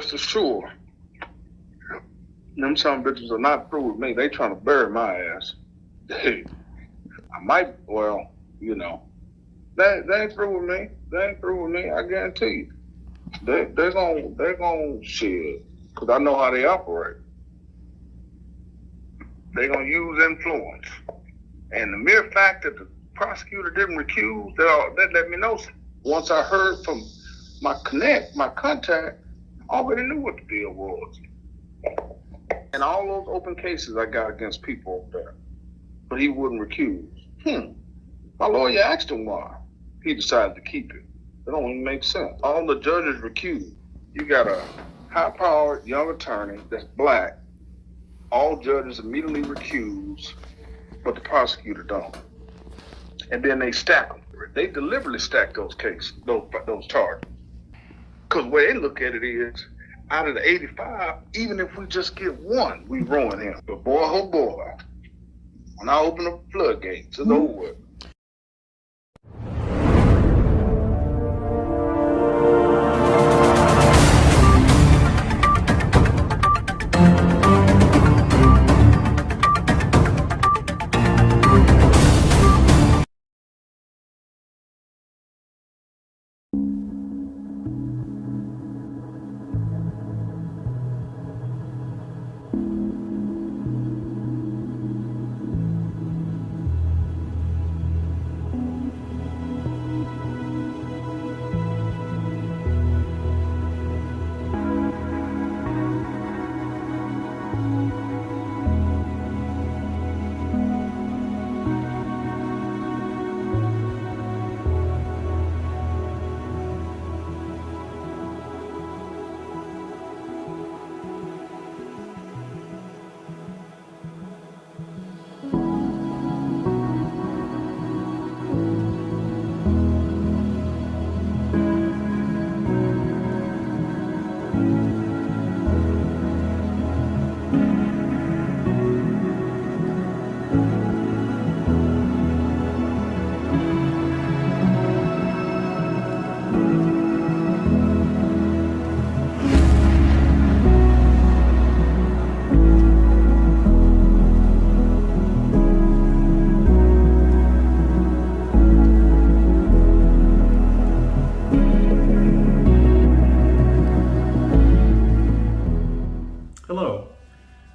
rest assured, them some bitches are not through with me. They trying to bury my ass. Hey, I might, well, you know, they ain't through with me. They ain't through with me. I guarantee you. They're gonna shit, because I know how they operate. They're gonna use influence. And the mere fact that the prosecutor didn't recuse, that let me know. Once I heard from my contact, I already knew what the deal was. And all those open cases I got against people over there, but he wouldn't recuse. My lawyer asked him why. He decided to keep it. It don't even make sense. All the judges recused. You got a high-powered young attorney that's black. All judges immediately recuse, but the prosecutor don't. And then they stack them. They deliberately stack those cases, those charges. Because the way they look at it is, out of the 85, even if we just get one, we ruin him. But boy, oh boy, when I open up the floodgates, it's over with.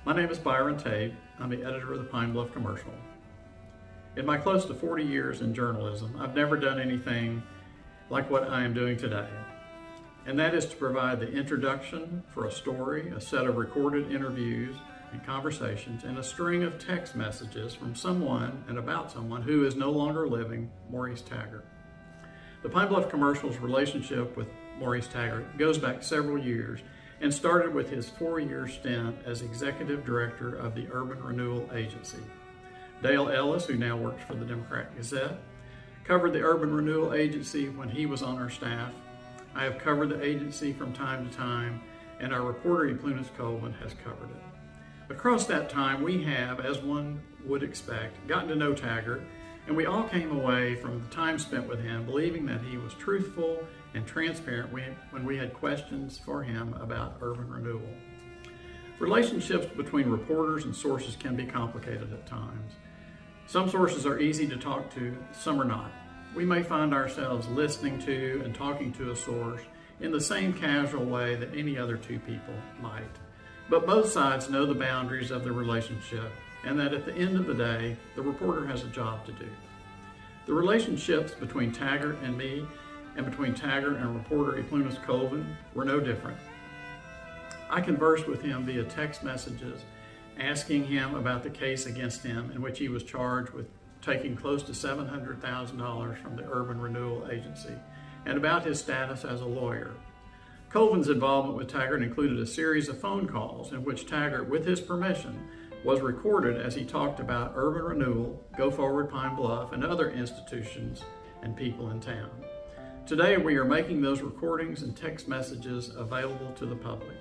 My name is Byron Tate. I'm the editor of the Pine Bluff Commercial. In my close to 40 years in journalism, I've never done anything like what I am doing today. And that is to provide the introduction for a story, a set of recorded interviews and conversations, and a string of text messages from someone and about someone who is no longer living, Maurice Taggart. The Pine Bluff Commercial's relationship with Maurice Taggart goes back several years and started with his 4-year stint as Executive Director of the Urban Renewal Agency. Dale Ellis, who now works for the Democrat-Gazette, covered the Urban Renewal Agency when he was on our staff. I have covered the agency from time to time, and our reporter, Epunis Colvin, has covered it. Across that time, we have, as one would expect, gotten to know Taggart, and we all came away from the time spent with him believing that he was truthful and transparent when we had questions for him about urban renewal. Relationships between reporters and sources can be complicated at times. Some sources are easy to talk to, some are not. We may find ourselves listening to and talking to a source in the same casual way that any other two people might. But both sides know the boundaries of the relationship, and that at the end of the day, the reporter has a job to do. The relationships between Taggart and me, and between Taggart and reporter Epunis Colvin, were no different. I conversed with him via text messages, asking him about the case against him in which he was charged with taking close to $700,000 from the Urban Renewal Agency, and about his status as a lawyer. Colvin's involvement with Taggart included a series of phone calls in which Taggart, with his permission, was recorded as he talked about urban renewal, Go Forward Pine Bluff, and other institutions and people in town. Today, we are making those recordings and text messages available to the public.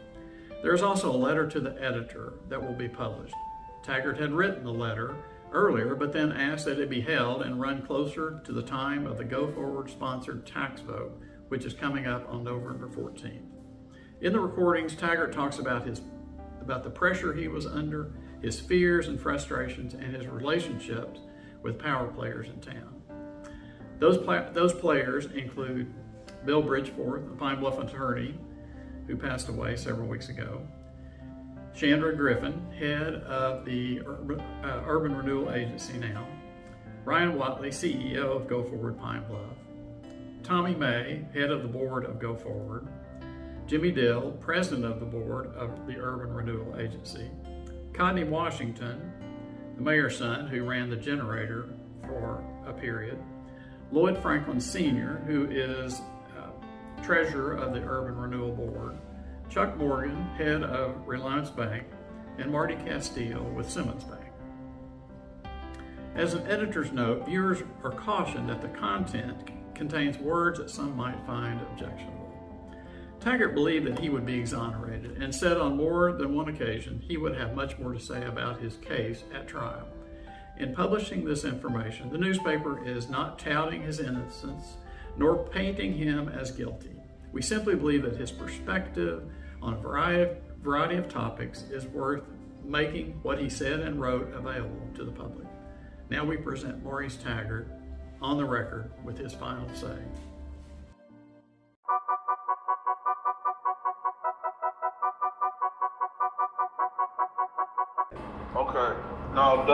There is also a letter to the editor that will be published. Taggart had written the letter earlier, but then asked that it be held and run closer to the time of the Go Forward sponsored tax vote, which is coming up on November 14th. In the recordings, Taggart talks about the pressure he was under, his fears and frustrations, and his relationships with power players in town. Those players include Bill Bridgeforth, a Pine Bluff attorney who passed away several weeks ago, Chandra Griffin, head of the Urban Renewal Agency now, Ryan Watley, CEO of Go Forward Pine Bluff, Tommy May, head of the board of Go Forward, Jimmy Dill, president of the board of the Urban Renewal Agency, Codney Washington, the mayor's son who ran the generator for a period, Lloyd Franklin Sr., who is treasurer of the Urban Renewal Board, Chuck Morgan, head of Reliance Bank, and Marty Castile with Simmons Bank. As an editor's note, viewers are cautioned that the content contains words that some might find objectionable. Taggart believed that he would be exonerated and said on more than one occasion he would have much more to say about his case at trial. In publishing this information, the newspaper is not touting his innocence nor painting him as guilty. We simply believe that his perspective on a variety of topics is worth making what he said and wrote available to the public. Now we present Maurice Taggart on the record with his final say. Okay. Now we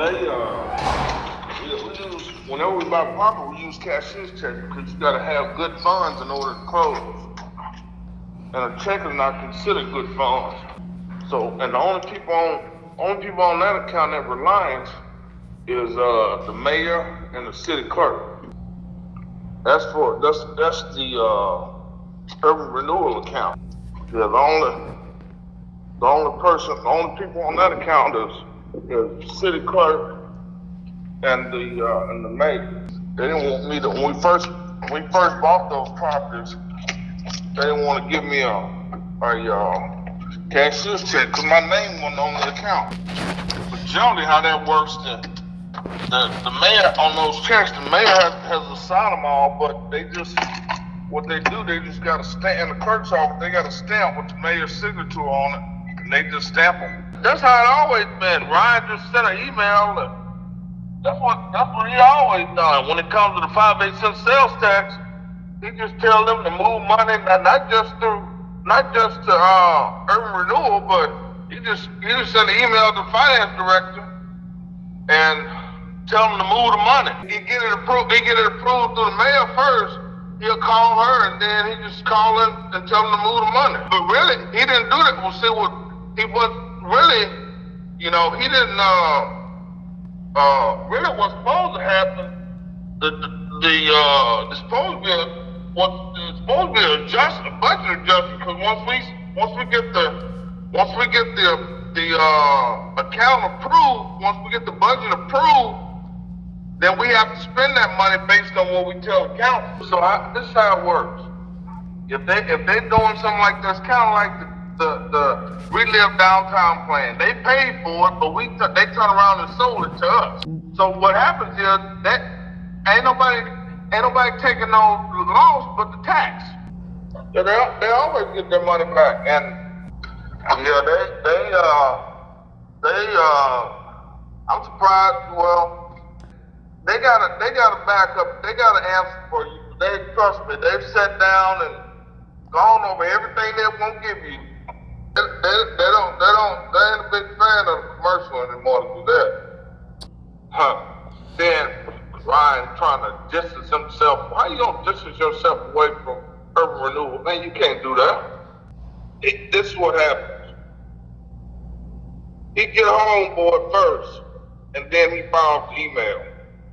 use, whenever we buy property, we use cashier's check because you gotta have good funds in order to close. And a check is not considered good funds. So, and the only people on that account at Reliance is the mayor and the city clerk. That's the Urban Renewal account. Yeah, the only people on that account is city clerk and the mayor. They didn't want me to, when we first bought those properties, they didn't want to give me a cashier's check because my name wasn't on the account. But generally how that works, the mayor on those checks, the mayor has to sign them all, but they just got to stamp in the clerk's office. They got a stamp with the mayor's signature on it, and they just stamp them. That's how it always been. Ryan just sent an email, and that's what he always done. When it comes to the 5/8 cent sales tax, he just tell them to move money, not just to Urban Renewal, but he just sent an email to the finance director and tell them to move the money. He get it approved through the mail first. He'll call her and then he just call in and tell them to move the money. But really, he didn't do that. Well, see, he wasn't really, he didn't, really what's supposed to happen, there's supposed to be a budget adjustment, because once we get the account approved, once we get the budget approved, then we have to spend that money based on what we tell the council. So this is how it works. If they're doing something like this, kind of like the Relive Downtown plan, they paid for it, but they turn around and sold it to us. So what happens is that ain't nobody taking no loss but the tax. So they always get their money back, and I'm surprised. Well, they got a backup. They got an answer for you. They trust me. They've sat down and gone over everything they won't give you. They ain't a big fan of the commercial anymore to do that. Then Ryan trying to distance himself. How you gonna distance yourself away from Urban Renewal? Man, you can't do that. This is what happens. He get home board first, and then he files the email.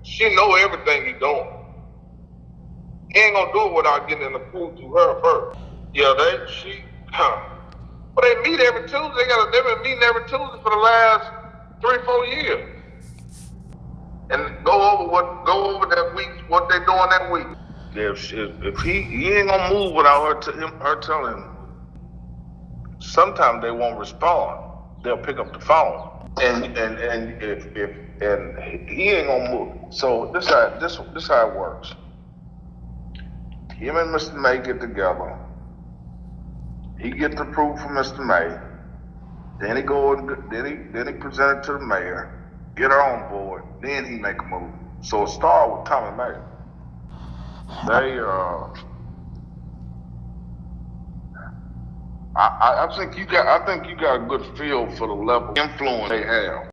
She know everything he doing. He ain't gonna do it without getting approved to her first. Yeah, but they meet every Tuesday. They've been meeting every Tuesday for the last 3-4 years. And go over that week, what they doing that week. If he ain't gonna move without her telling him. Sometimes they won't respond. They'll pick up the phone, and he ain't gonna move. So this how it works. Him and Mr. May get together, He gets the approval from Mr. May. Then he present it to the mayor, get her on board, then he make a move. So it started with Tommy Mayor. I think you got a good feel for the level of influence they have.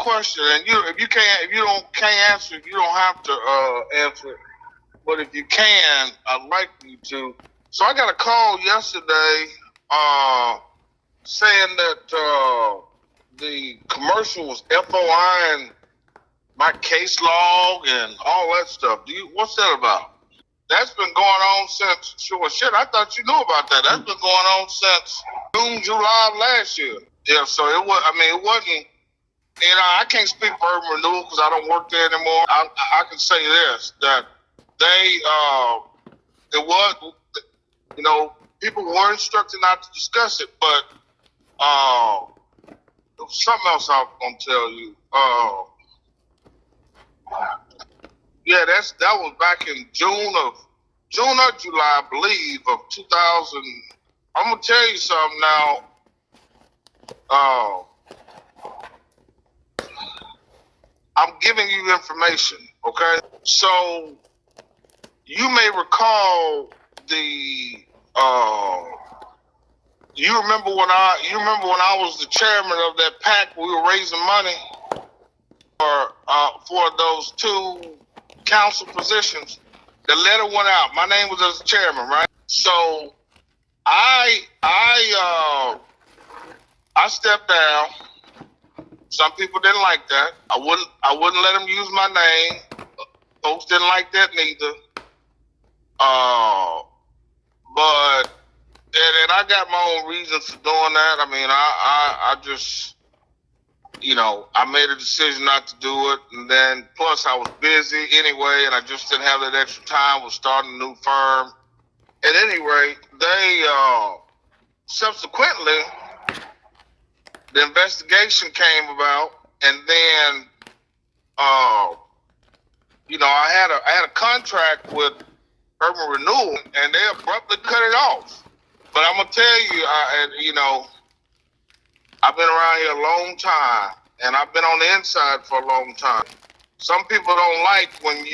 question, and if you can't answer, you don't have to answer. But if you can, I'd like you to. So I got a call yesterday saying that the commercial was FOIing my case log and all that stuff. What's that about? That's been going on since, I thought you knew about that. That's been going on since June, July of last year. Yeah, so it wasn't, I can't speak for Urban Renewal because I don't work there anymore. I can say this, that people were instructed not to discuss it, but there was something else I was going to tell you. That was back in June or July, I believe, of 2000. I'm gonna tell you something now. I'm giving you information, okay? So you may recall you remember when I was the chairman of that PAC, we were raising money for those two council positions. The letter went out. My name was as chairman, right? So I stepped down. Some people didn't like that. I wouldn't let them use my name. Folks didn't like that neither. But I got my own reasons for doing that. I mean, I just, I made a decision not to do it. And then plus I was busy anyway, and I just didn't have that extra time. Was starting a new firm. At any rate, they subsequently, the investigation came about, and then I had a contract with Urban Renewal, and they abruptly cut it off. But I'm gonna tell you, I've been around here a long time, and I've been on the inside for a long time. Some people don't like when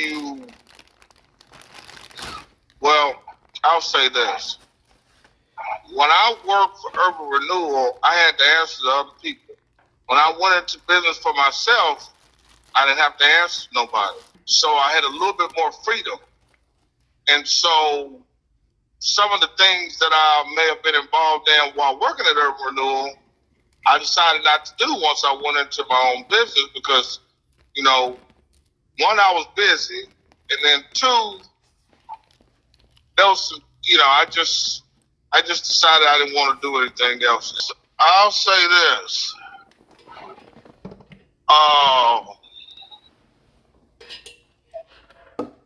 I'll say this. When I worked for Urban Renewal, I had to answer to other people. When I went into business for myself, I didn't have to answer to nobody. So I had a little bit more freedom. And so some of the things that I may have been involved in while working at Urban Renewal, I decided not to do once I went into my own business because, one, I was busy, and then two, there was some, I just decided I didn't want to do anything else. So I'll say this.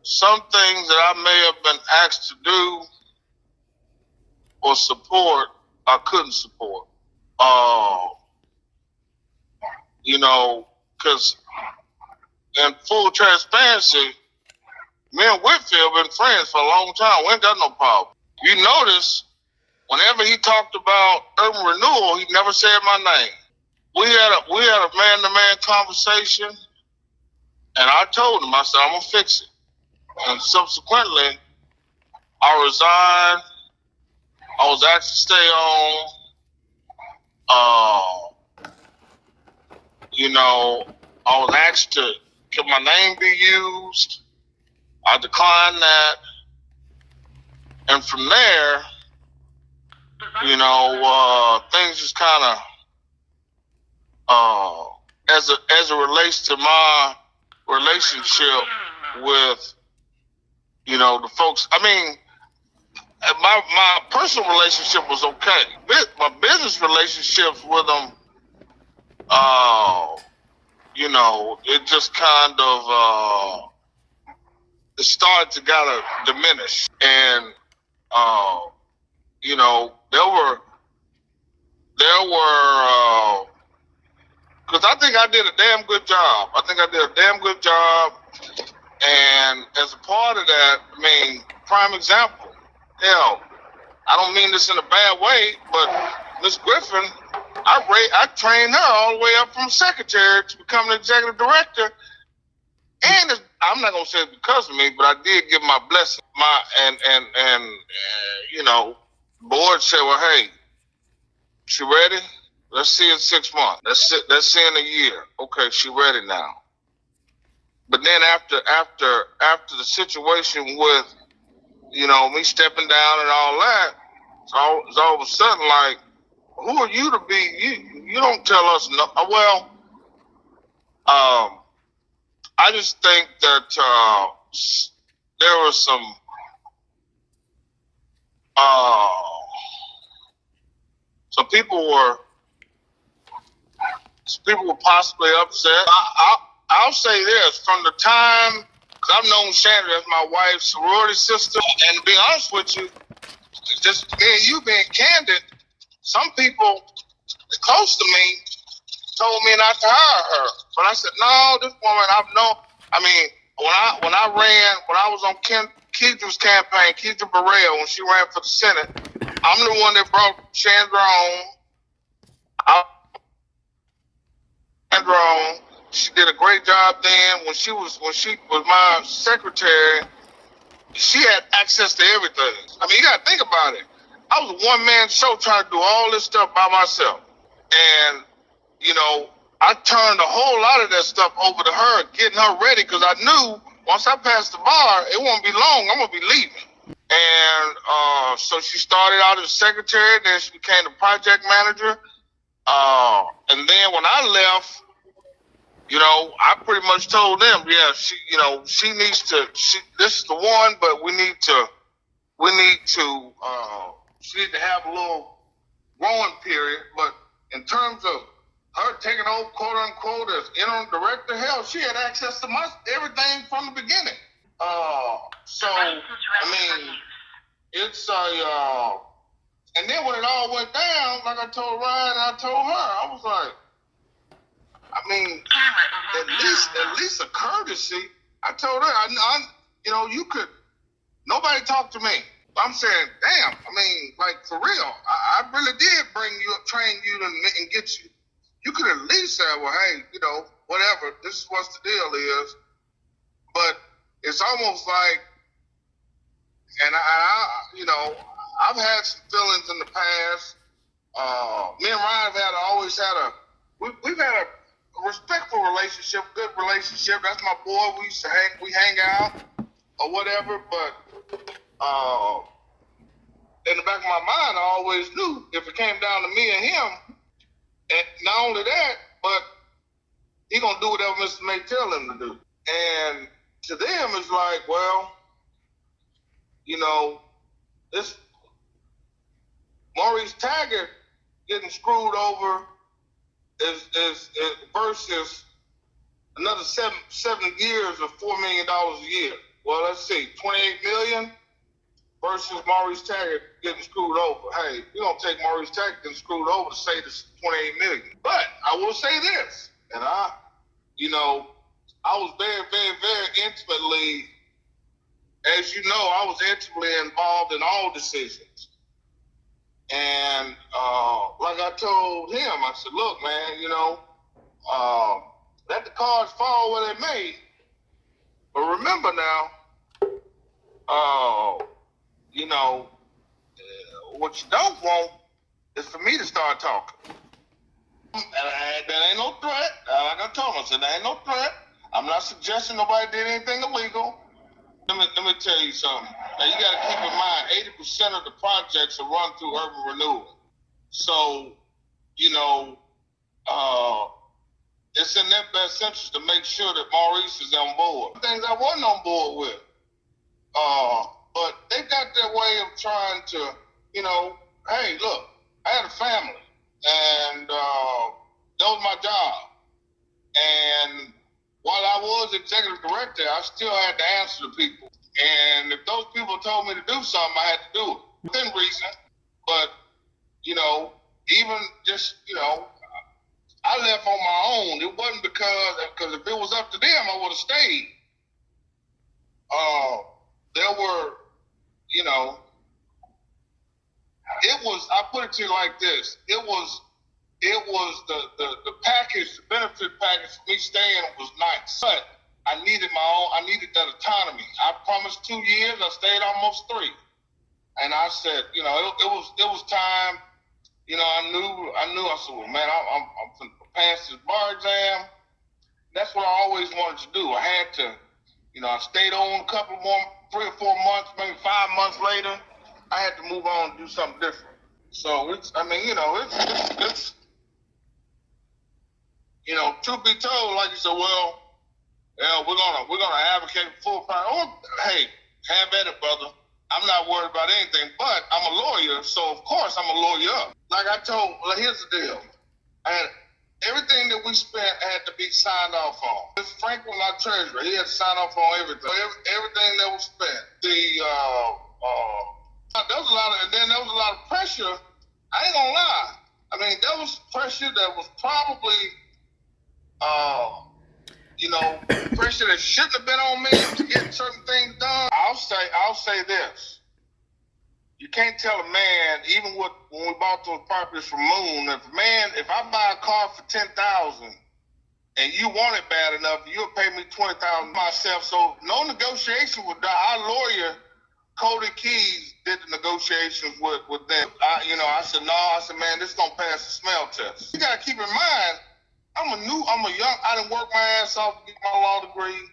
Some things that I may have been asked to do or support, I couldn't support. Because in full transparency, me and Whitfield been friends for a long time. We ain't got no problem. You notice, whenever he talked about Urban Renewal, he never said my name. We had a man-to-man conversation, and I told him, I said, I'm gonna fix it. And subsequently, I resigned. I was asked to stay on. I was asked can my name be used? I declined that. And from there, things just kind of, as it relates to my relationship with, the folks. I mean, my personal relationship was okay. My business relationships with them, it just kind of, it started to kind of diminish. And, there were, because I think I did a damn good job. And as a part of that, prime example, hell, I don't mean this in a bad way, but Miss Griffin, I trained her all the way up from secretary to become the executive director. And I'm not gonna say it's because of me, but I did give my blessing. The board said, "Well, hey, she ready? Let's see in 6 months. Let's see in a year. Okay, she ready now. But then after the situation with, me stepping down and all that, it's all of a sudden like, who are you to be? You don't tell us no. Well, I just think that there was some people were possibly upset. I'll say this, from the time, because I've known Shannon as my wife's sorority sister, and to be honest with you, just me and you being candid, some people close to me told me not to hire her. But I said, no, this woman I've known. I mean, when I was on Keedra's campaign, Keedra Burrell, when she ran for the Senate, I'm the one that brought Chandra on. She did a great job then. When she was my secretary, she had access to everything. I mean, you got to think about it. I was a one-man show trying to do all this stuff by myself. And, I turned a whole lot of that stuff over to her, getting her ready, because I knew once I passed the bar, it won't be long, I'm going to be leaving. And so she started out as secretary, then she became the project manager. And then when I left, I pretty much told them, yeah, she needs to, this is the one, but she need to have a little growing period. But in terms of her taking over, quote unquote, as interim director, hell, she had access to everything from the beginning. So, I mean, it's and then when it all went down, like I told Ryan, I told her, I was like, I mean, at least a courtesy. I told her, you could, nobody talked to me. I'm saying, damn, I mean, like, for real, I really did bring you up, train you and get you. You could at least say, well, hey, whatever, this is what the deal is. But it's almost like, and I've had some feelings in the past. Me and Ryan have always had we've had a respectful relationship, good relationship. That's my boy. We hang out or whatever. But in the back of my mind, I always knew if it came down to me and him, and not only that, but he gonna do whatever Mr. May tell him to do. And to them, it's like, well, this Maurice Taggart getting screwed over is versus another seven years of $4 million a year. Well, let's see, $28 million versus Maurice Taggart getting screwed over. Hey, you're gonna take Maurice Taggart getting screwed over to say this $28 million. But I will say this, and I was very, very, very intimately, as you know, I was intimately involved in all decisions. And like I told him, I said, look, man, let the cards fall where they may. But remember now, what you don't want is for me to start talking. That ain't no threat. Like I told him, I said, that ain't no threat. I'm not suggesting nobody did anything illegal. Let me tell you something. Now, you got to keep in mind, 80% of the projects are run through urban renewal. So, it's in their best interest to make sure that Maurice is on board. Things I wasn't on board with. But they got their way of trying to, hey, look, I had a family, and that was my job. And while I was executive director, I still had to answer to people. And if those people told me to do something, I had to do it within reason. But, even just, I left on my own. It wasn't because if it was up to them, I would have stayed. There were, it was, I put it to you like this. It was the package, the benefit package for me staying was nice. But I needed that autonomy. I promised 2 years, I stayed almost 3. And I said, it was time I said, well, man, I'm finna pass this bar exam. That's what I always wanted to do. I had to, I stayed on a couple more, 3 or 4 months, maybe 5 months later, I had to move on and do something different. So it's truth be told, like you said, well, yeah, we're gonna advocate full price. Oh, hey, have at it, brother. I'm not worried about anything, but I'm a lawyer, so of course I'm a lawyer. Like I told, well, here's the deal. And everything that we spent had to be signed off on. Mr. Franklin, our treasurer, he had to sign off on everything. Everything that was spent. There was a lot of pressure. I ain't gonna lie. I mean, there was pressure that was probably, pressure that shouldn't have been on me to get certain things done. I'll say this. You can't tell a man, even when we bought those properties from Moon, if I buy a car for $10,000 and you want it bad enough, you'll pay me $20,000 myself. So no negotiation with that. Our lawyer, Cody Keys, did the negotiations with them. I said, no. I said, man, this is gonna pass the smell test. You gotta keep in mind, I done worked my ass off to get my law degree,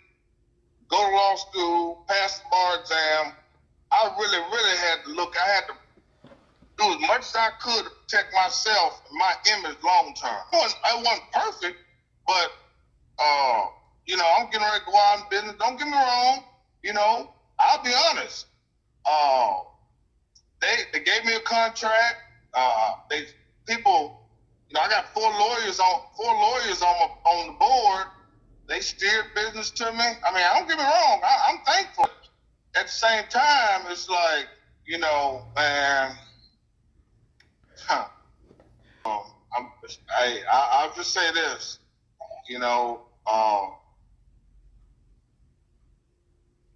go to law school, pass the bar exam. I really, really had to do as much as I could to protect myself and my image long term. I wasn't perfect, but, I'm getting ready to go out in business. Don't get me wrong, I'll be honest. They gave me a contract. I got four lawyers on the board. They steered business to me. I mean, don't get me wrong. I'm thankful. At the same time, it's like, man. I'll just say this. I'm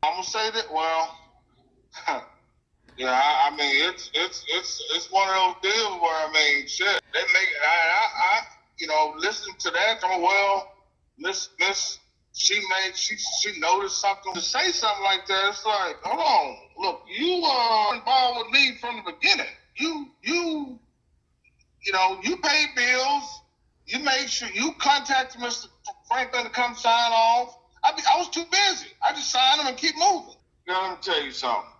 gonna say that. Well. I mean, it's one of those deals where, I mean, shit, they make, listen to that, she noticed something. To say something like that, it's like, hold on, look, you were involved with me from the beginning. You paid bills, you made sure you contacted Mr. Franklin to come sign off. I was too busy. I just signed him and keep moving. Let me tell you something.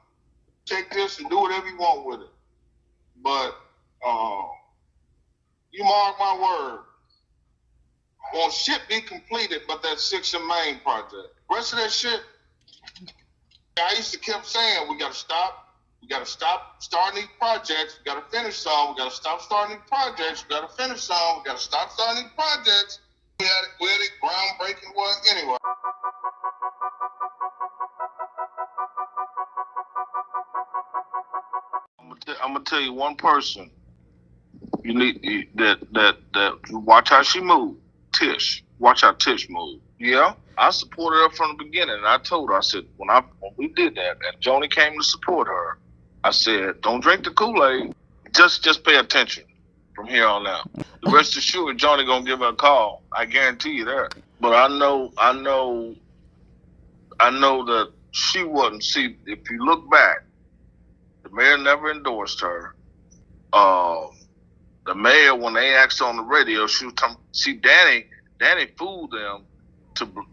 Take this and do whatever you want with it. But you mark my word, won't shit be completed but that 6th and Main project. Rest of that shit, I used to keep saying, we gotta stop starting these projects, we gotta finish some, we gotta stop starting these projects, we gotta finish some, we gotta stop starting these projects. We had it groundbreaking one anyway. I'm gonna tell you one person. You need that watch how she moved. Tish. Watch how Tish moved. Yeah. I supported her from the beginning. And I told her, I said, when we did that, and Joni came to support her, I said, don't drink the Kool-Aid. Just pay attention from here on out. The rest assured, Joni gonna give her a call. I guarantee you that. But I know that she wasn't. See, if you look back, the mayor never endorsed her. The mayor, when they asked on the radio, she was talking. See, Danny fooled them.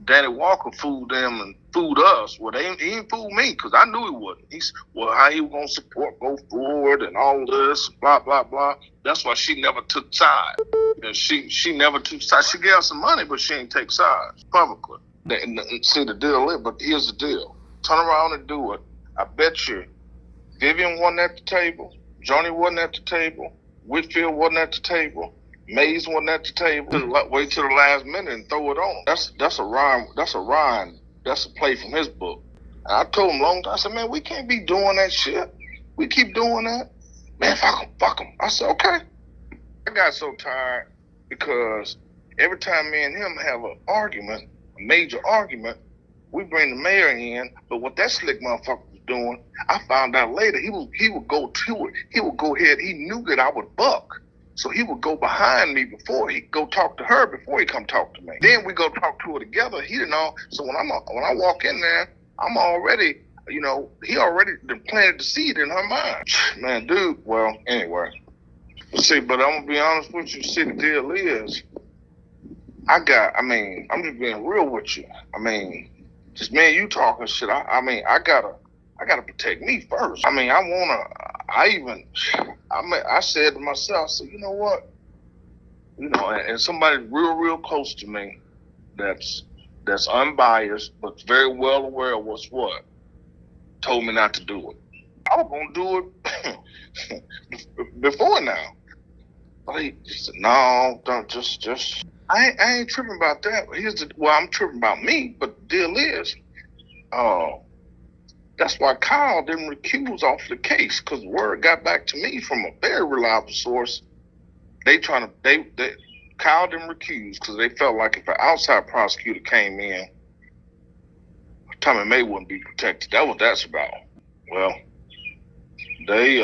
Danny Walker fooled them and fooled us. Well, he didn't fool me because I knew he wouldn't. How he was going to support go forward and all this, blah, blah, blah. That's why she never took sides. And she never took sides. She gave us some money, but she ain't take sides publicly. And see, the deal is, but here's the deal. Turn around and do it. I bet you Vivian wasn't at the table. Joni wasn't at the table. Whitfield wasn't at the table. Mays wasn't at the table. Wait till the last minute and throw it on. That's a rhyme. That's a play from his book. And I told him long time. I said, man, we can't be doing that shit. We keep doing that. Man, fuck him. I said, okay. I got so tired because every time me and him have an argument, a major argument, we bring the mayor in. But what that slick motherfucker was doing, I found out later, he would go to it. He would go ahead. He knew that I would buck. So he would go behind me before he go talk to her before he come talk to me. Then we go talk to her together. He didn't know. So when I walk in there, I'm already, he already planted the seed in her mind. Man, dude. Well, anyway, See, but I'm gonna be honest with you. See, the deal is, I'm just being real with you. I mean, just me and you talking shit. I gotta protect me first. I said to myself, I said, you know what? And somebody real close to me that's unbiased, but very well aware of what's what, told me not to do it. I was gonna do it before now. But he said, no, don't just. I ain't tripping about that. I'm tripping about me, but the deal is, that's why Kyle didn't recuse off the case, because word got back to me from a very reliable source. Kyle didn't recuse because they felt like if an outside prosecutor came in, Tommy May wouldn't be protected. That's what that's about. Well, they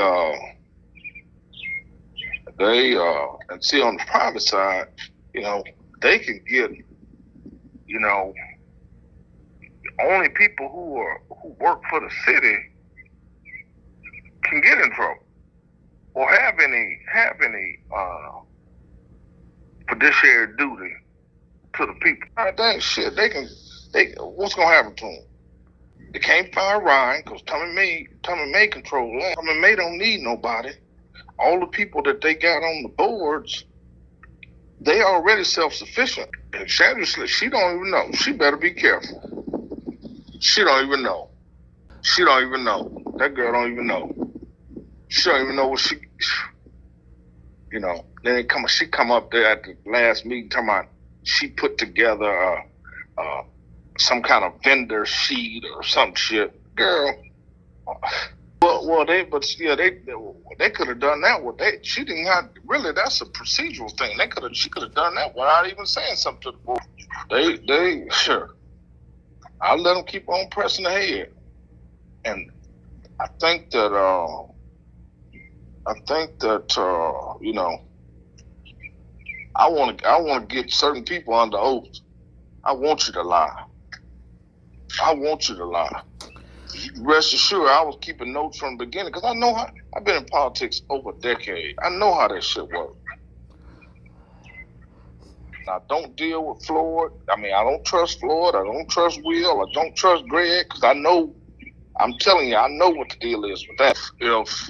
and see, on the private side, they can get, only people who work for the city can get in trouble or have any fiduciary duty to the people. That shit, what's gonna happen to them? They can't fire Ryan because Tommy May control that. Tommy May don't need nobody. All the people that they got on the boards, they already self-sufficient. And she don't even know. She better be careful. She don't even know. That girl don't even know. She don't even know what she. Then she come up there at the last meeting talking about she put together some kind of vendor sheet or some shit. Girl. They could have done that. She didn't have really. That's a procedural thing. She could have done that without even saying something to the board. They sure. I let them keep on pressing ahead, and I think that I want to get certain people under oath. I want you to lie. Rest assured, I was keeping notes from the beginning because I know I've been in politics over a decade. I know how that shit works. I don't deal with Floyd. I don't trust Floyd. I don't trust Will. I don't trust Greg because I'm telling you, I know what the deal is with that. If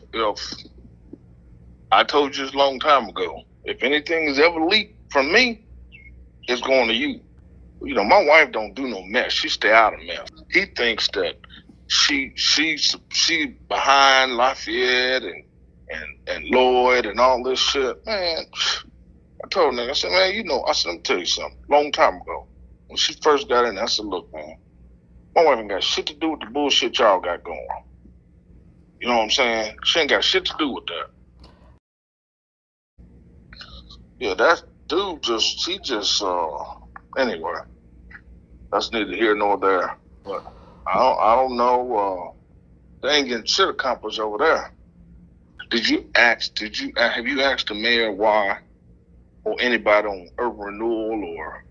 I told you this a long time ago, if anything is ever leaked from me, it's going to you. My wife don't do no mess. She stay out of mess. He thinks that she behind Lafayette and Lloyd and all this shit. Man, I told him, I said, man, let me tell you something. Long time ago, when she first got in, I said, look, man, my wife ain't got shit to do with the bullshit y'all got going. You know what I'm saying? She ain't got shit to do with that. Yeah, that dude anyway, that's neither here nor there. But I don't know. They ain't getting shit accomplished over there. Have you asked the mayor why, or anybody on Urban Renewal, or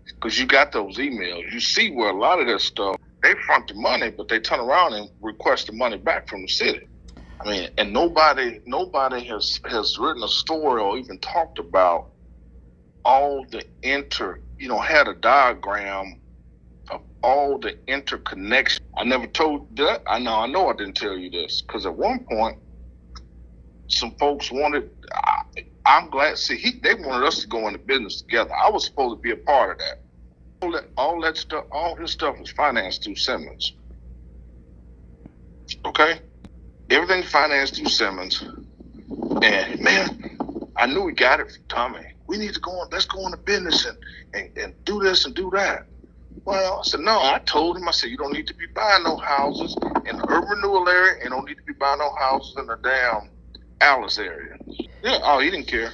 because you got those emails? You see where a lot of that stuff, they front the money, but they turn around and request the money back from the city. And nobody has written a story or even talked about all the had a diagram of all the interconnection. I never told that. I know I didn't tell you this because at one point, some folks wanted. I'm glad. See, they wanted us to go into business together. I was supposed to be a part of that. All that stuff, all his stuff was financed through Simmons. Okay, everything financed through Simmons. And man, I knew we got it from Tommy. We need to let's go into business and do this and do that. Well, I said, no, I told him, I said, you don't need to be buying no houses in the Urban Renewal area and don't need to be buying no houses in the damn Alice area. Yeah, he didn't care.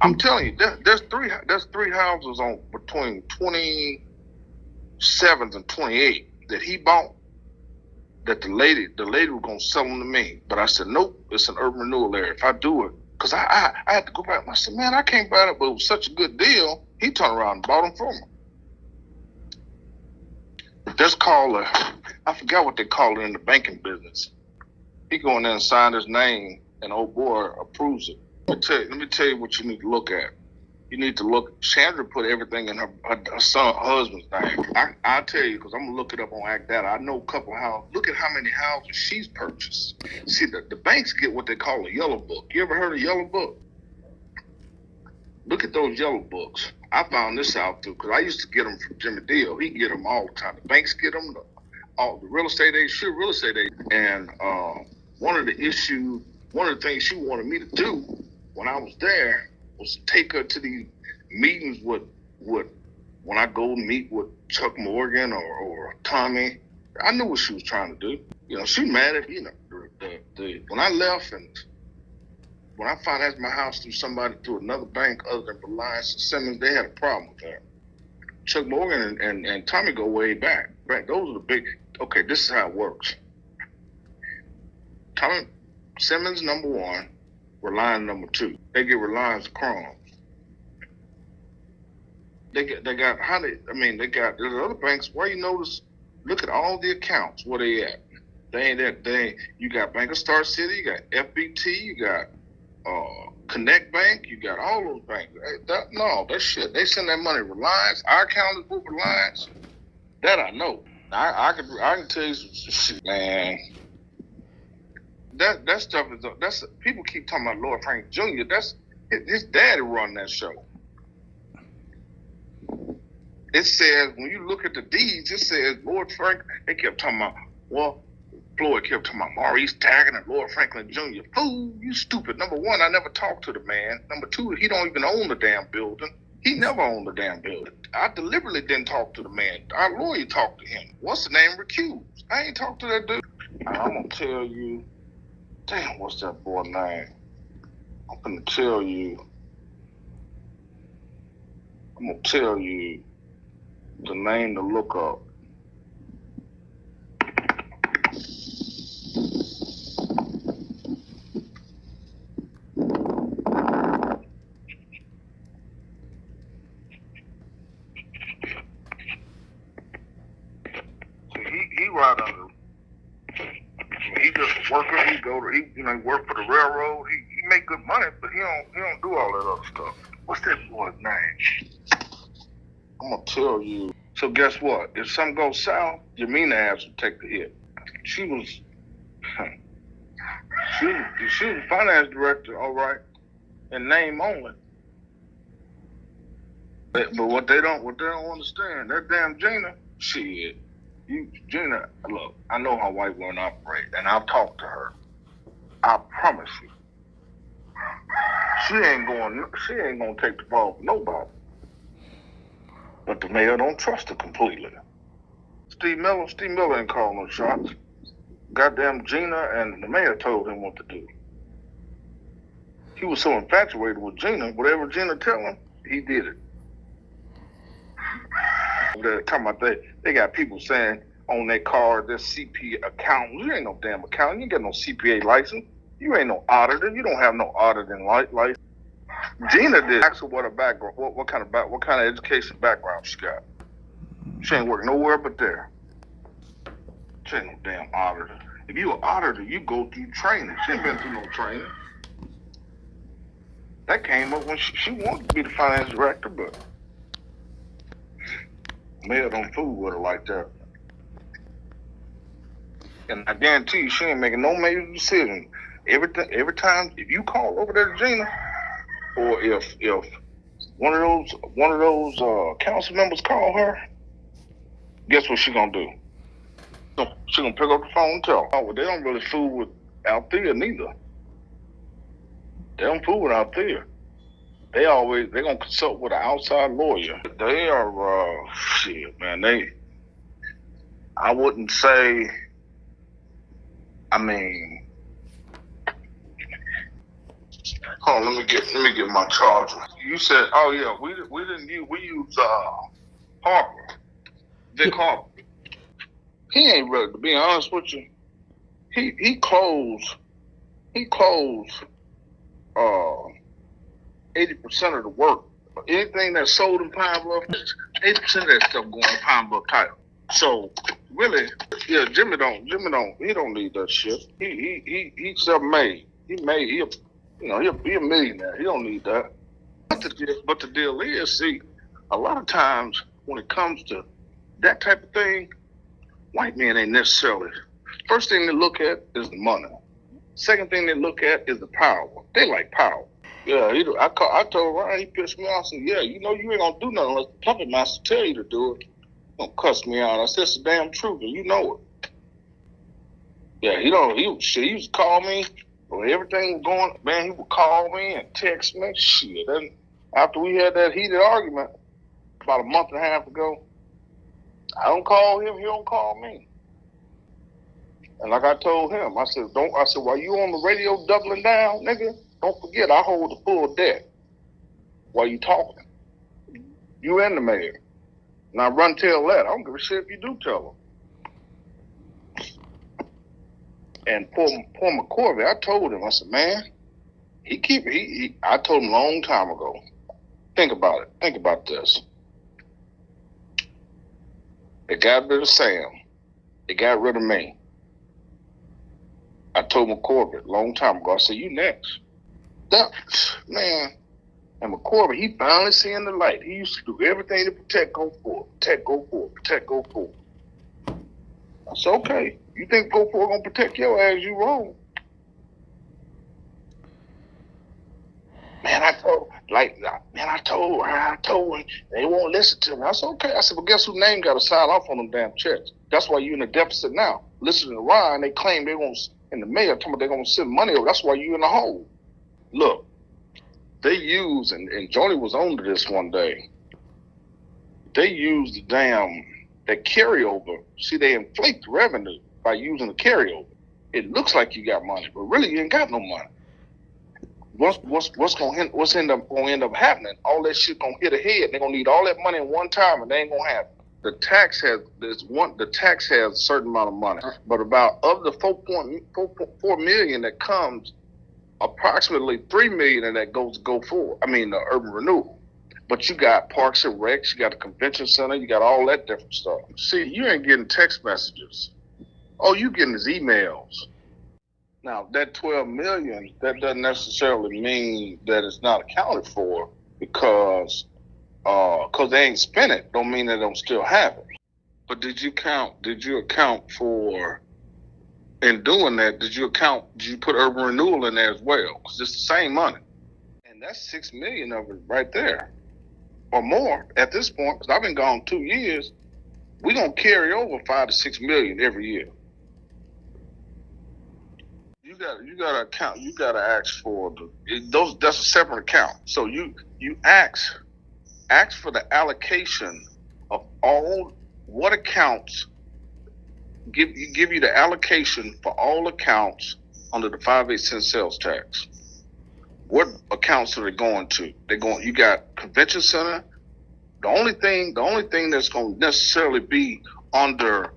I'm telling you, there's three houses on between 27th and 28th that he bought that the lady was gonna sell them to me. But I said, nope, it's an Urban Renewal area. If I do it, because I had to go back. I said, man, I can't buy it, but it was such a good deal. He turned around and bought them for me. That's called I forgot what they call it in the banking business. He go in there and sign his name, and old boy approves it. Let me tell you what you need to look at. You need to look. Chandra put everything in her husband's name. I'll tell you, because I'm gonna look it up on Act Data. I know a couple houses. Look at how many houses she's purchased. See, the banks get what they call a yellow book. You ever heard of yellow book? Look at those yellow books. I found this out too, because I used to get them from Jimmy Deal. He get them all the time. The banks get them. All the real estate agents, real estate agents. And one of the things she wanted me to do when I was there was to take her to these meetings with when I go meet with Chuck Morgan or Tommy. I knew what she was trying to do. You know, she mad at, you know, when I left and when I financed my house through another bank other than Reliance and Simmons, they had a problem with that. Chuck Morgan and Tommy go way back. Those are the big, okay, this is how it works. Tommy Simmons, number one, Reliance, number two. They get Reliance crumbs. They got there's other banks where you notice, look at all the accounts, where they at. You got Bank of Star City, you got FBT, you got Connect Bank, you got all those banks. That shit, they send that money Reliance. Our account is with Reliance. That I know. I can tell you some shit, man. That stuff that's people keep talking about Lord Frank Jr. That's his daddy run that show. It says when you look at the deeds, it says Lord Frank. They kept talking about Floyd kept talking about Maurice Taggart and Lord Franklin Jr. Fool, you stupid. Number one, I never talked to the man. Number two, he don't even own the damn building. He never owned the damn building. I deliberately didn't talk to the man. Our lawyer talked to him. What's the name? Recused. I ain't talked to that dude. I'm gonna tell you. Damn, what's that boy name? I'm gonna tell you the name to look up. He right under. He just a worker. He work for the railroad. He make good money, but he don't do all that other stuff. What's that boy's name? I'm gonna tell you. So guess what? If something goes south, Jamina ass will take the hit. She was finance director, all right, in name only. But what they don't understand, that damn Gina, shit. Gina, look, I know how white women operate, and I've talked to her. I promise you, she ain't gonna take the ball from nobody. But the mayor don't trust her completely. Steve Miller ain't calling no shots. Goddamn Gina and the mayor told him what to do. He was so infatuated with Gina, whatever Gina tell him, he did it. They're talking about they got people saying on their card, they're CPA accountants. You ain't no damn accountant. You ain't got no CPA license. You ain't no auditor. You don't have no auditing license. Gina did. Ask her what her background, what kind of education background she got. She ain't working nowhere but there. She ain't no damn auditor. If you an auditor, you go through training. She ain't been through no training. That came up when she wanted to be the finance director, but mayor don't fool with her like that. And I guarantee you, she ain't making no major decision. Every time, if you call over there to Gina, or if one of those council members call her, guess what she gonna do? She gonna pick up the phone and tell. Oh, well, they don't really fool with Althea neither. They don't fool with Althea. They gonna consult with an outside lawyer. They are shit, man. I wouldn't say. I mean, hold on, let me get my charger. You said, oh yeah, we use Harper, Vic Harper. He ain't really, to be honest with you. He closed 80% of the work. Anything that's sold in Pine Bluff, 80% of that stuff going to Pine Bluff title. So really, yeah, Jimmy don't need that shit. He self-made. He He'll be a millionaire. He don't need that. But the deal is, see, a lot of times when it comes to that type of thing, white men ain't necessarily. First thing they look at is the money. Second thing they look at is the power. They like power. Yeah, I told Ryan, he pissed me off. I said, yeah, you ain't gonna do nothing unless the puppet master tell you to do it. Don't cuss me out. I said, it's the damn truth, and you know it. Yeah, he used to call me when everything was going, man, he would call me and text me. Shit. And after we had that heated argument about a month and a half ago, I don't call him, he don't call me. And like I told him, I said, while you on the radio doubling down, nigga, don't forget I hold the full deck while you talking. You and the mayor. Now run tell that. I don't give a shit if you do tell him. And poor McCorvey, I told him, I said, man, I told him a long time ago. Think about it. Think about this. They got rid of Sam. They got rid of me. I told McCorvey a long time ago, I said, you next. That, man, and McCorvey, he finally seeing the light. He used to do everything to protect, go forward, protect, go forward, protect, go forward. I said, okay, you think go forward gonna protect your ass, you wrong. Man, I told him, they won't listen to me. I said, okay. I said, but guess whose name got to sign off on them damn checks? That's why you in a deficit now. Listening to Ryan, they claim they won't, in the mail, talking about they're going to send money over. That's why you in the hole. Look, they use, and Joni was on to this one day, they use the carryover. See, they inflate the revenue by using the carryover. It looks like you got money, but really you ain't got no money. What's end up happening? All that shit gonna hit ahead. They're gonna need all that money in one time, and they ain't gonna have it. The tax has a certain amount of money, but about of the 4.4 million that comes, approximately 3 million of that goes to go forward. I mean, the urban renewal. But you got parks and recs, you got the convention center, you got all that different stuff. See, you ain't getting text messages. All you getting is emails. Now, that 12 million, that doesn't necessarily mean that it's not accounted for because they ain't spent it. Don't mean they don't still have it. But did you account for, in doing that, did you put urban renewal in there as well? Because it's the same money. And that's 6 million of it right there. Or more at this point, because I've been gone 2 years. We're going to carry over 5 to 6 million every year. You gotta account. You gotta ask for those. That's a separate account. So you ask for the allocation of all what accounts. Give you the allocation for all accounts under the 5/8 cent sales tax. What accounts are they going to? You got convention center. The only thing that's going to necessarily be under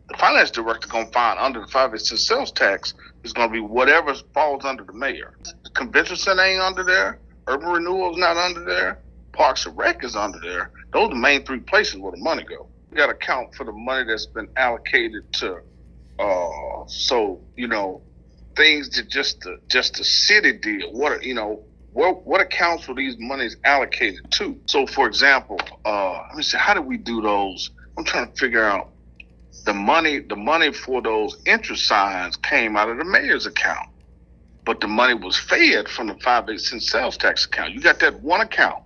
the finance director going to find under the 5/8 cent sales tax is going to be whatever falls under the mayor. The convention center ain't under there. Urban renewal is not under there. Parks and Rec is under there. Those are the main 3 places where the money go. You got to account for the money that's been allocated to. Things that just the city deal. What accounts for these monies allocated to? So, for example, let me see. How do we do those? I'm trying to figure out. The money for those interest signs came out of the mayor's account, but the money was fed from the 5/8 cent sales tax account. You got that one account,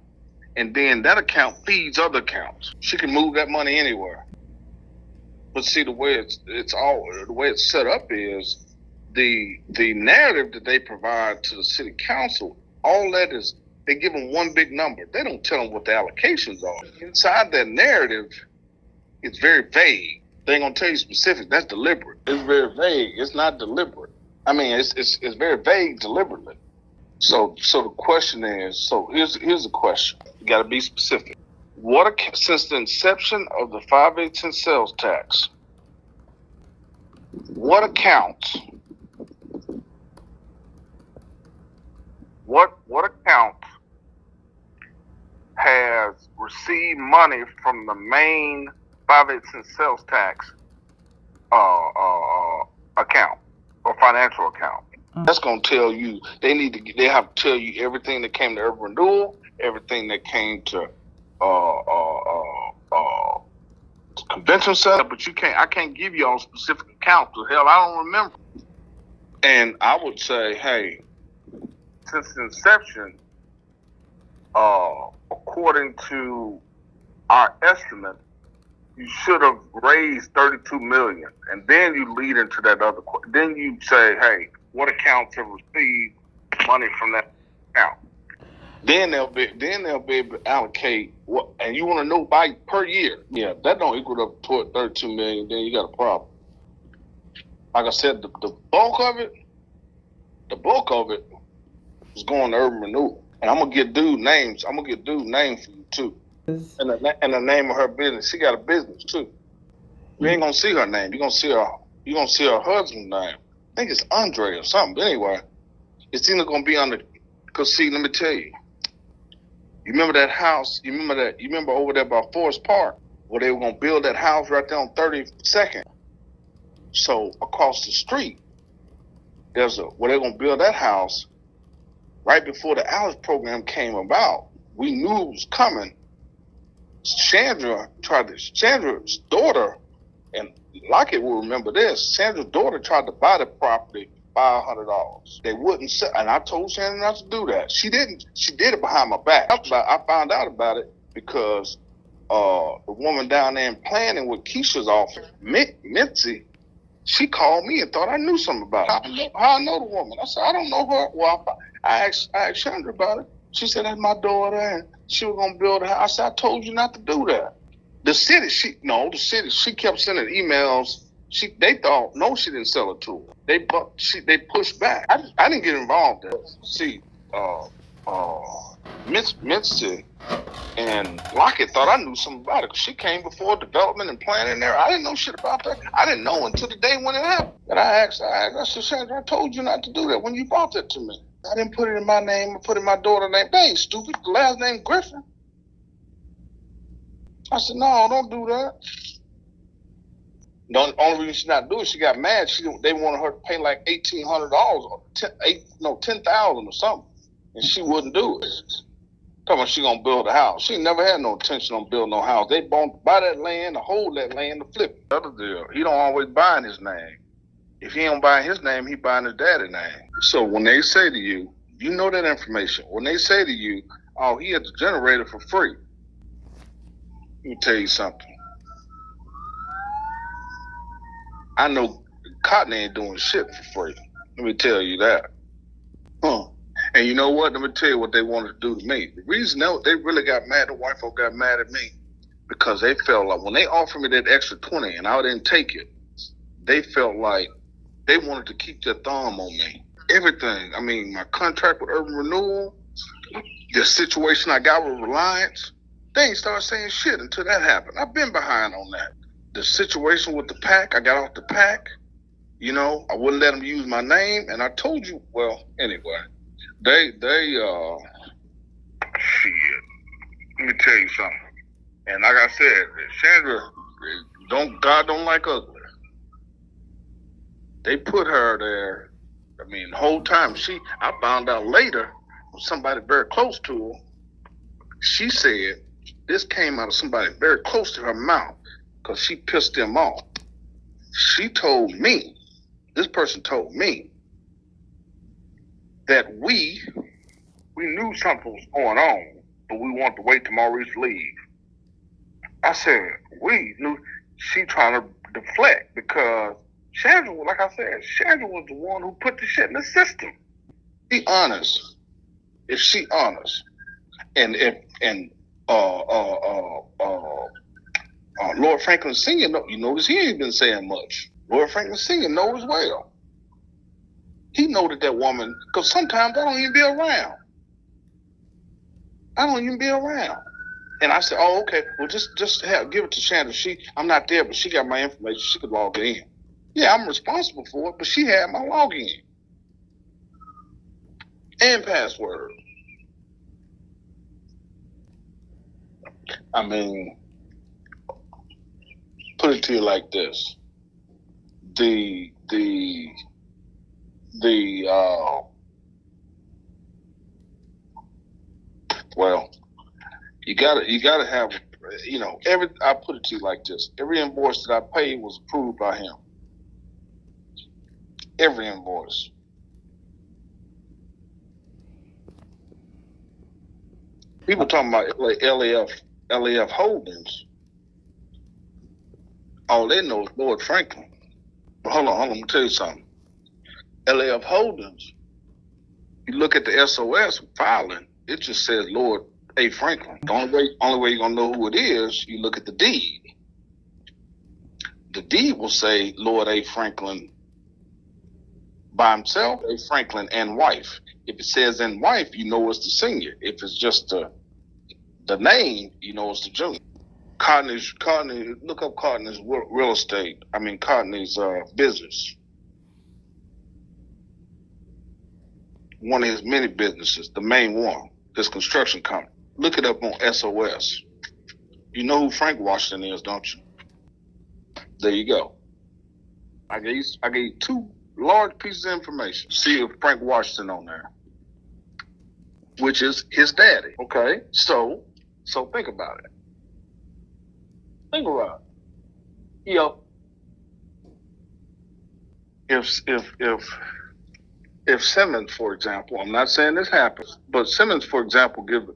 and then that account feeds other accounts. She can move that money anywhere. But see, the way it's set up is the narrative that they provide to the city council. All that is they give them one big number. They don't tell them what the allocations are. Inside that narrative, it's very vague. They ain't gonna tell you specific. That's deliberate. It's very vague. It's not deliberate. I mean, it's very vague deliberately. So the question is. So here's the question. You got to be specific. Since the inception of the 5/8 cent sales tax, what accounts? What account has received money from the main 5/8 cent sales tax account or financial account? That's gonna tell you they have to tell you everything that came to Urban Renewal, everything that came to convention center, but I can't give you all specific accounts. Hell, I don't remember. And I would say, hey, since the inception, according to our estimate, you should have raised $32 million, and then you lead into that other. Then you say, hey, what accounts have received money from that account? Then they'll be able to allocate what, and you want to know by per year. Yeah, that don't equal up toward 32 million. Then you got a problem. Like I said, the bulk of it is going to Urban Renewal, and I'm gonna get dude names. I'm gonna get dude names for you too, and the name of her business. She got a business too. You ain't gonna see her name. You're gonna see her husband's name. I think it's Andre or something. But anyway, it's either gonna be under. Cause see, let me tell you. You remember that house? You remember over there by Forest Park where they were gonna build that house right there on 32nd. So across the street, where they're gonna build that house. Right before the Alice program came about, we knew it was coming. Chandra's daughter, and Lockett will remember this. Chandra's daughter tried to buy the property for $500. They wouldn't sell, and I told Chandra not to do that. She didn't. She did it behind my back. I found out about it because the woman down there in planning with Keisha's office, Mitzi, she called me and thought I knew something about her. How I know the woman? I said, I don't know her. Well, I asked Chandra about it. She said, that's my daughter, and she was going to build a house. I said, I told you not to do that. The city, she kept sending emails. They thought, no, she didn't sell it to her. They pushed back. I didn't get involved in it. See, Mitzi and Lockett thought I knew something about it because she came before development and planning there. I didn't know shit about that. I didn't know until the day when it happened. And I said, Sandra, I told you not to do that when you brought that to me. I didn't put it in my name. I put it in my daughter's name. They ain't stupid. The last name Griffin. I said, no, don't do that. The only reason she not do it, she got mad. They wanted her to pay like $1,800 or $10,000 or something, and she wouldn't do it. Talking about she gonna build a house. She never had no intention on building no house. They bought to buy that land, to hold that land, to flip it. The other deal, he don't always buy in his name. If he don't buy in his name, he buy in his daddy's name. So when they say to you, you know that information. When they say to you, oh, he had the generator for free. Let me tell you something. I know Cotton ain't doing shit for free. Let me tell you that. And you know what? Let me tell you what they wanted to do to me. The reason they really got mad, the white folk got mad at me, because they felt like when they offered me that extra 20 and I didn't take it, they felt like they wanted to keep their thumb on me. Everything. I mean, my contract with Urban Renewal, the situation I got with Reliance, they ain't started saying shit until that happened. I've been behind on that. The situation with the PAC, I got off the PAC. You know, I wouldn't let them use my name, and I told you. Well, anyway, shit. Let me tell you something. And like I said, Chandra, God don't like ugly. They put her there. I mean, the whole time I found out later from somebody very close to her. She said this came out of somebody very close to her mouth because she pissed them off. This person told me that we knew something was going on, but we wanted to wait till Maurice leave. I said, we knew. She trying to deflect because Chandra, like I said, Chandra was the one who put the shit in the system. Be honest. If she honest, and Lord Franklin Sr., you notice he ain't been saying much. Lord Franklin Sr. knows well. He know that woman, because sometimes I don't even be around. And I said, oh, okay, well, just give it to Chandra. I'm not there, but she got my information. She could log it in. Yeah, I'm responsible for it, but she had my login and password. I mean, put it to you like this. The the well, you gotta have, I put it to you like this: every invoice that I paid was approved by him. Every invoice. People talking about LAF Holdings. All they know is Lord Franklin. But hold on, let me tell you something. LAF Holdings, you look at the SOS filing, it just says Lord A. Franklin. The only way you're gonna know who it is, you look at the deed. The deed will say Lord A. Franklin by himself, A. Franklin and wife. If it says and wife, you know it's the senior. If it's just the name, you know it's the junior. Cotney's, look up Cotney's real estate. Cotney's business. One of his many businesses, the main one, his construction company. Look it up on SOS. You know who Frank Washington is, don't you? There you go. I gave you two large pieces of information. See if Frank Washington on there, which is his daddy. Okay, so think about it. Think about it. If Simmons, for example, I'm not saying this happens, but Simmons, for example, give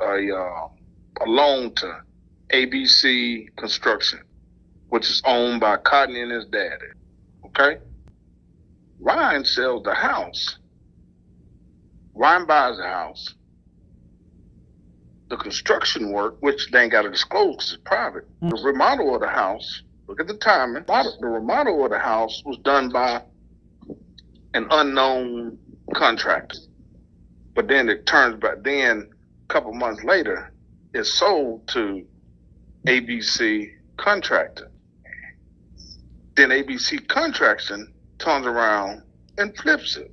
a loan to ABC Construction, which is owned by Cotney and his daddy. Okay, Ryan sells the house. Ryan buys the house. The construction work, which they ain't got to disclose because it's private. The remodel of the house, look at the timing. The remodel of the house was done by an unknown contractor. But then it turns back, then a couple months later, it's sold to ABC Contractor. Then ABC Contraction turns around and flips it.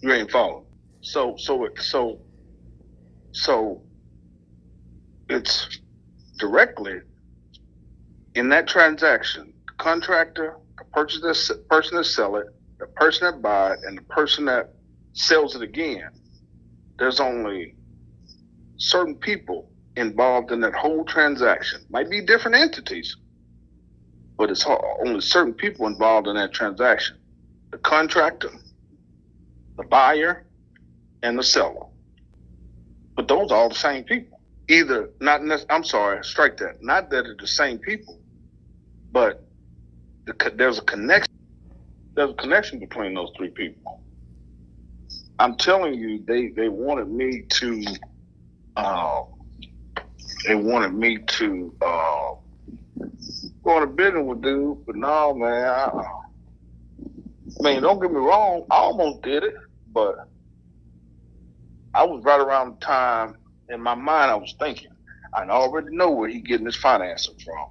You ain't following. So it's directly in that transaction, the contractor, the person that sell it, the person that buy it, and the person that sells it again. There's only certain people involved in that whole transaction. Might be different entities, but it's only certain people involved in that transaction. The contractor, the buyer, and the seller. But those are all the same people. Strike that. Not that they're the same people, but there's a connection. There's a connection between those three people. I'm telling you, they wanted me to go on a business with dude, but no, man. Don't get me wrong, I almost did it, but I was right around the time in my mind I was thinking, I already know where he getting his financing from.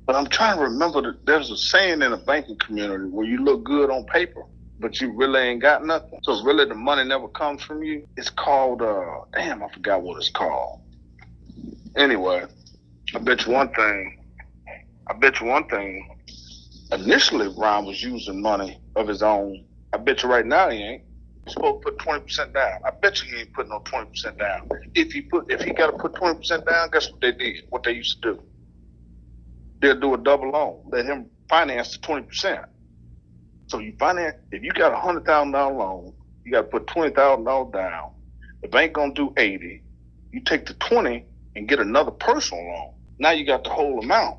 But I'm trying to remember that there's a saying in the banking community where you look good on paper, but you really ain't got nothing. So really the money never comes from you. It's called, I forgot what it's called. Anyway, I bet you one thing. Initially, Ron was using money of his own. I bet you right now he ain't. He's supposed to put 20% down. I bet you he ain't putting no 20% down. If he got to put 20% down, guess what they did? What they used to do? They'll do a double loan. Let him finance the 20%. So you finance, if you got $100,000 loan, you got to put $20,000 down. The bank gonna do 80. You take the 20 and get another personal loan. Now you got the whole amount.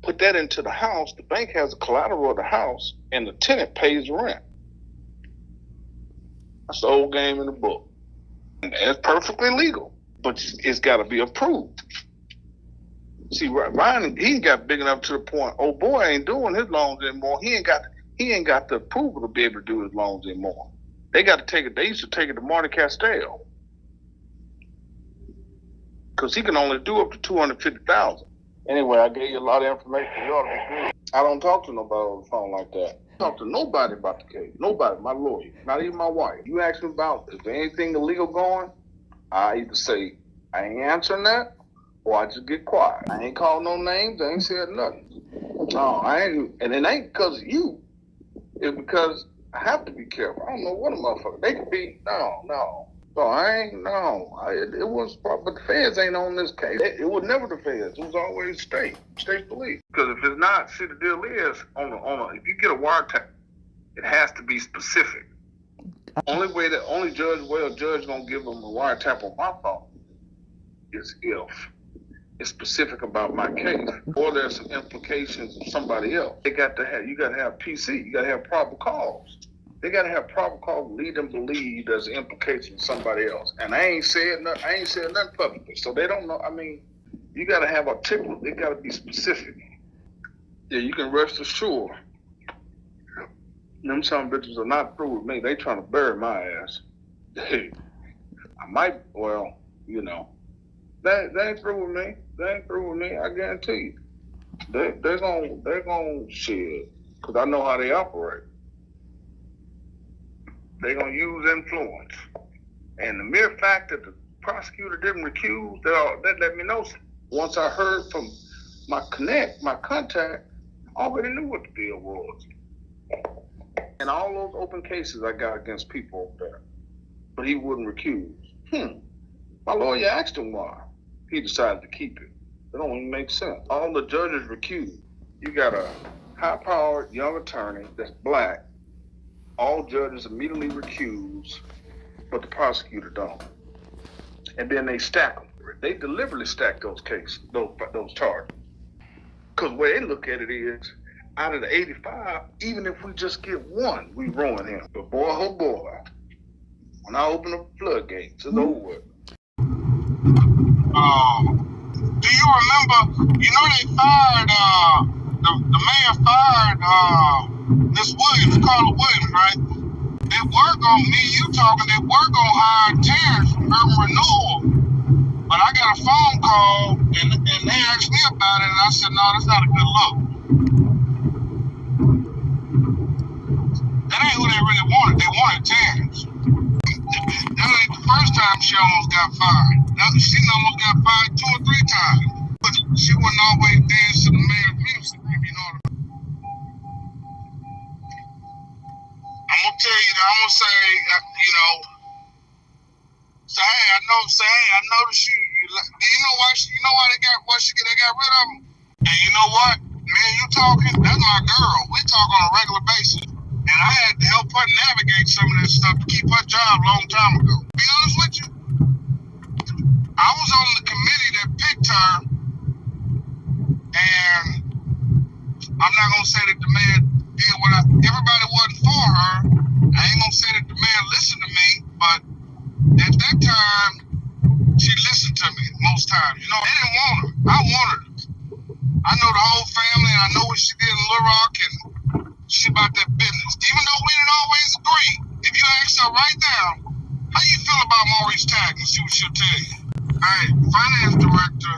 Put that into the house. The bank has the collateral of the house, and the tenant pays the rent. That's the old game in the book. And it's perfectly legal, but it's got to be approved. See, Ryan, he got big enough to the point. Oh boy, ain't doing his loans anymore. He ain't got the approval to be able to do his loans anymore. They got to take it. They used to take it to Marty Castell because he can only do up to $250,000. Anyway, I gave you a lot of information. You ought to be good. I don't talk to nobody on the phone like that. I talk to nobody about the case. Nobody, my lawyer, not even my wife. You ask me about is there anything illegal going, I either say I ain't answering that, or I just get quiet. I ain't called no names. I ain't said nothing. No, I ain't. And it ain't because of you. It's because I have to be careful. I don't know what a motherfucker. They could be, no. So I ain't, no. It was, but the feds ain't on this case. It was never the feds. It was always state police. Because if it's not, see, the deal is, if you get a wiretap, it has to be specific. Only judge gonna give them a wiretap on my phone is if it's specific about my case, or there's some implications of somebody else. You got to have PC. You got to have probable cause. They got to have probable cause to lead them to believe there's an implication of somebody else. And I ain't said nothing publicly, so they don't know. I mean, you got to have articulate. They got to be specific. Yeah, you can rest assured. Them some bitches are not through with me. They trying to bury my ass. Hey, I might. Well, you know. They ain't through with me. They ain't through with me. I guarantee you. They're gonna shit, because I know how they operate. They're gonna use influence, and the mere fact that the prosecutor didn't recuse, that let me know. Once I heard from my contact, I already knew what the deal was. And all those open cases I got against people over there, but he wouldn't recuse. My lawyer asked him why. He decided to keep it. It don't even make sense. All the judges recused. You got a high-powered young attorney that's black. All judges immediately recuse, but the prosecutor don't. And then they stack them. They deliberately stack those cases, those charges. Because the way they look at it is, out of the 85, even if we just get one, we ruin him. But boy, oh boy, when I open the floodgates, it's over with. Do you remember, they fired, the mayor fired Miss Williams, Carla Williams, right? They were they were going to hire Terrence from Urban Renewal. But I got a phone call, and they asked me about it, and I said, no, that's not a good look. That ain't who they really wanted. They wanted Terrence. That ain't the first time she almost got fired. She almost got fired 2 or 3 times. But she wouldn't always dance to the mayor's music, if you know what I mean. I'm going to tell you that, I'm going to say, I noticed you. Do you know why they got rid of him? And you know what? Me and you talking, that's my girl. We talk on a regular basis. And I had to help her navigate some of this stuff to keep her job a long time ago. To be honest with you, I was on the committee that picked her, and I'm not going to say that the mayor did everybody wasn't for her. I ain't going to say that the mayor listened to me, but at that time, she listened to me most times. They didn't want her. I wanted her. I know the whole family, and I know what she did in Little Rock, and she about that business. Even though we didn't always agree, if you ask her right now, how you feel about Maurice Taggart? See what she'll tell you. Hey, finance director,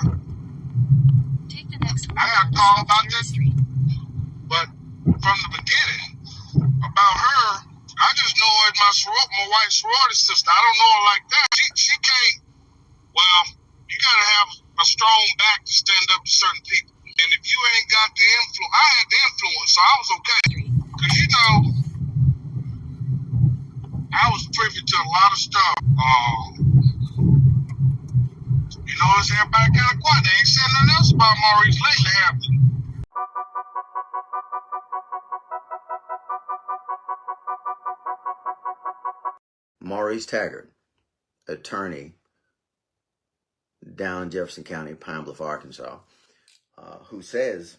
take the next one. I got a call about this, but from the beginning, about her, I just know her as my white sorority sister. I don't know her like that. She can't, you got to have a strong back to stand up to certain people. And if you ain't got the influence, I had the influence, so I was okay. Because, I was privy to a lot of stuff. It's everybody kind of quiet. They ain't said nothing else about Maurice lately, have they? Maurice Taggart, attorney down in Jefferson County, Pine Bluff, Arkansas, who says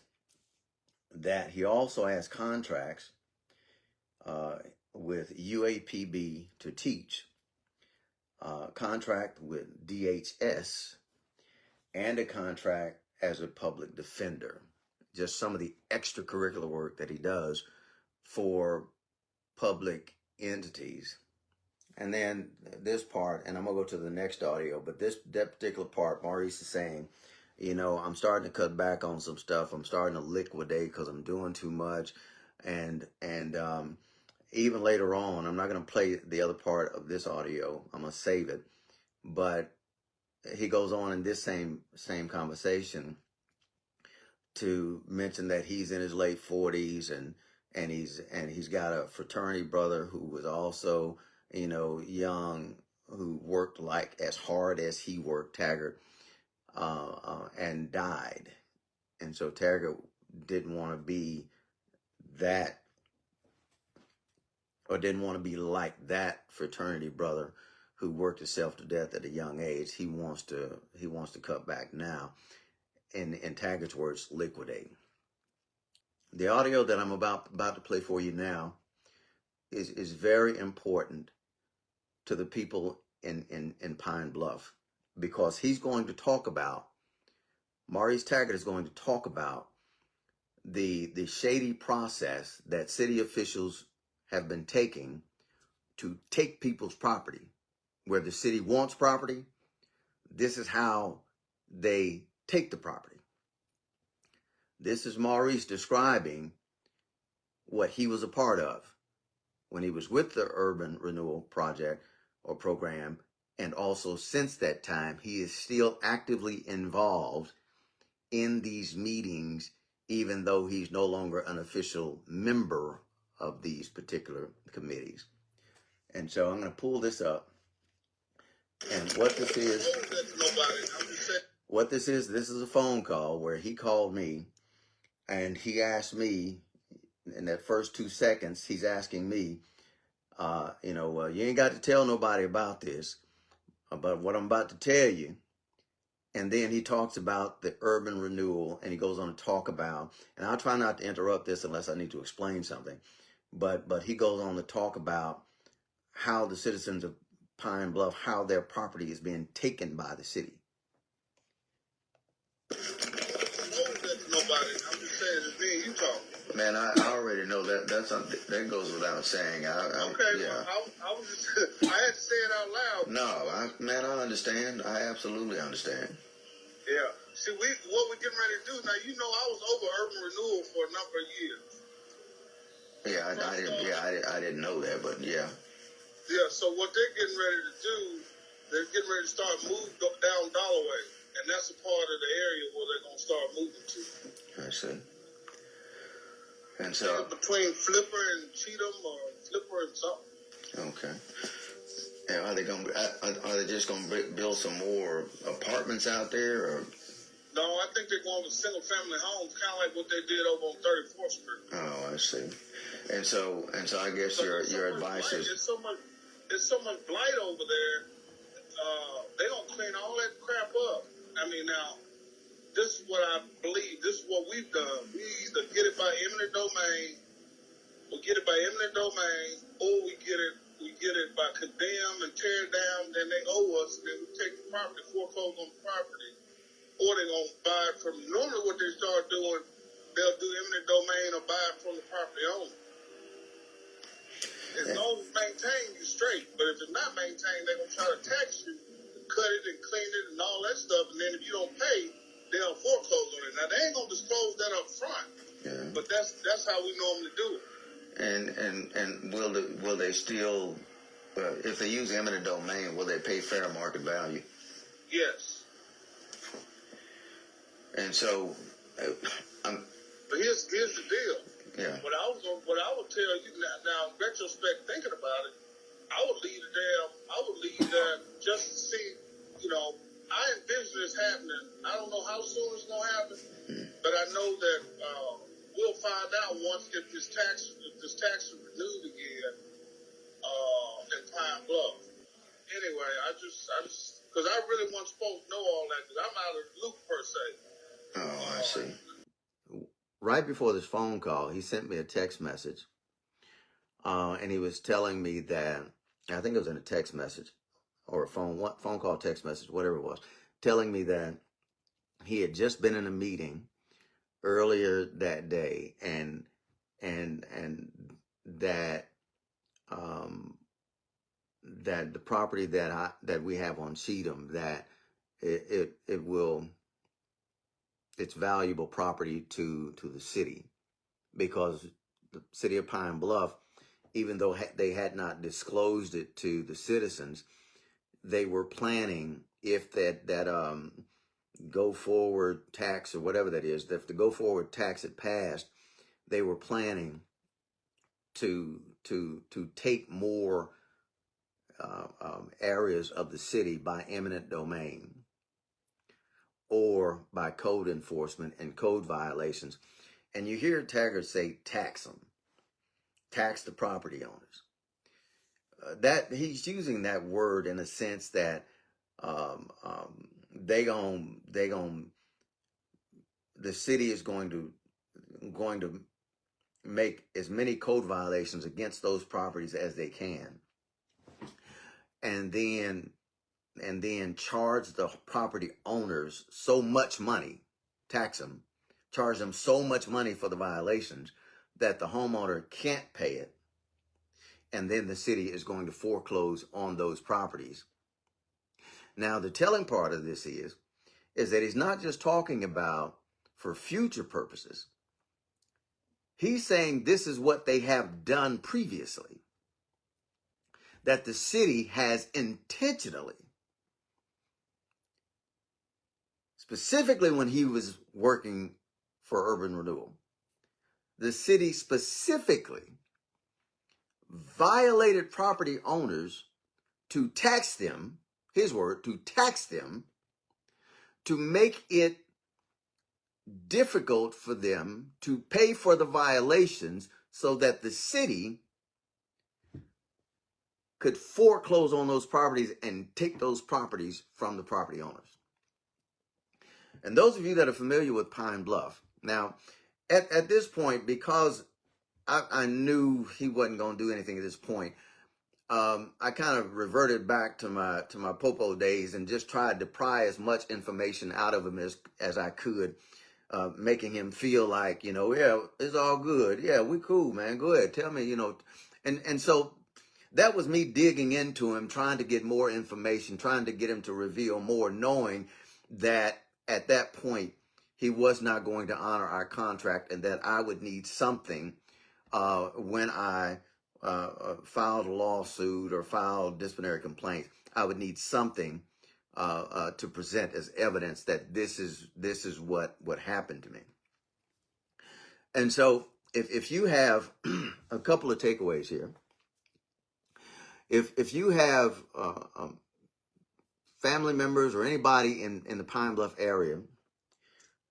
that he also has contracts with UAPB to teach, contract with DHS, and a contract as a public defender. Just some of the extracurricular work that he does for public entities. And then this part, and I'm going to go to the next audio, but that particular part, Maurice is saying, I'm starting to cut back on some stuff. I'm starting to liquidate because I'm doing too much. And even later on, I'm not going to play the other part of this audio. I'm going to save it. But he goes on in this same conversation to mention that he's in his late 40s and he's got a fraternity brother who was also, you know, young, who worked like as hard as he worked, Taggart, and died. And so Taggart didn't want to be that, or didn't want to be like that fraternity brother who worked himself to death at a young age. He wants to cut back now. In Taggart's words, liquidate. The audio that I'm about to play for you now is very important to the people in Pine Bluff, because he's going to talk about, Maurice Taggart is going to talk about the shady process that city officials have been taking to take people's property. Where the city wants property, this is how they take the property. This is Maurice describing what he was a part of when he was with the Urban Renewal Project or program, and also since that time, he is still actively involved in these meetings, even though he's no longer an official member of these particular committees. And so I'm going to pull this up. And what this is, this is a phone call where he called me and he asked me, in that first 2 seconds, he's asking me, you ain't got to tell nobody about this, but what I'm about to tell you. And then he talks about the urban renewal, and he goes on to talk about, and I'll try not to interrupt this unless I need to explain something, but he goes on to talk about how the citizens of Pine Bluff, how their property is being taken by the city. Nobody. I'm just saying, it's me and you talking. Man, I already know that. That goes without saying. Okay, yeah. Well, I was just, I had to say it out loud. No, I understand. I absolutely understand. Yeah. See, what we're getting ready to do now. You know, I was over urban renewal for a number of years. Yeah, I didn't know that, but yeah. Yeah. So what they're getting ready to do, they're getting ready to start moving down Dollaway, and that's a part of the area where they're gonna start moving to. I see. And so between Flipper and Cheatham, or Flipper and something. Okay. And are they just gonna build some more apartments out there, or? No, I think they're going to single family homes, kind of like what they did over on 34th Street. Oh, I see. And so I guess your advice is, there's so much blight over there. They don't clean all that crap up. I mean, now this is what I believe. This is what we've done. We either get it by eminent domain, or or we get it by condemn and tear down. Then they owe us. Then we take the property, foreclose on the property, or they're gonna buy it from. Normally, what they start doing, they'll do eminent domain or buy it from the property owner. As long as it's maintained, you're straight. But if it's not maintained, they're gonna try to tax you, cut it and clean it and all that stuff. And then if you don't pay, they'll foreclose on it. Now they ain't gonna disclose that up front. Yeah. But that's how we normally do it. And will they still, if they use eminent domain, will they pay fair market value? Yes. And so, but here's the deal. Yeah. What I would tell you now, in retrospect, thinking about it, I would leave there just to see, I envision this happening. I don't know how soon it's going to happen, but I know that we'll find out once if this tax is renewed again in Pine Bluff. Anyway, I just because I really want folks to know all that, because I'm out of the loop per se. Oh, I see. Right before this phone call, he sent me a text message, and he was telling me that, I think it was in a text message or a phone call, text message, whatever it was, telling me that he had just been in a meeting earlier that day, and that that the property that we have on Cheatham, that it's valuable property to the city, because the city of Pine Bluff, even though they had not disclosed it to the citizens, they were planning, if that go forward tax or whatever that is, if the go forward tax had passed, they were planning to take more areas of the city by eminent domain or by code enforcement and code violations. And you hear Taggart say, tax them, tax the property owners. That he's using that word in a sense that the city is going to make as many code violations against those properties as they can, and then charge the property owners so much money, tax them, charge them so much money for the violations that the homeowner can't pay it, and then the city is going to foreclose on those properties. Now, the telling part of this is that he's not just talking about for future purposes. He's saying this is what they have done previously, that the city has intentionally, specifically when he was working for Urban Renewal, the city specifically violated property owners to tax them, his word, to tax them, to make it difficult for them to pay for the violations so that the city could foreclose on those properties and take those properties from the property owners. And those of you that are familiar with Pine Bluff, now, at this point, because I knew he wasn't going to do anything at this point, I kind of reverted back to my Popo days and just tried to pry as much information out of him as I could, making him feel like, yeah, it's all good. Yeah, we cool, man. Go ahead. Tell me, and so that was me digging into him, trying to get more information, trying to get him to reveal more, knowing that at that point, he was not going to honor our contract and that I would need something when I filed a lawsuit or filed disciplinary complaints. I would need something to present as evidence that this is what happened to me. And so if you have a couple of takeaways here, if you have family members or anybody in the Pine Bluff area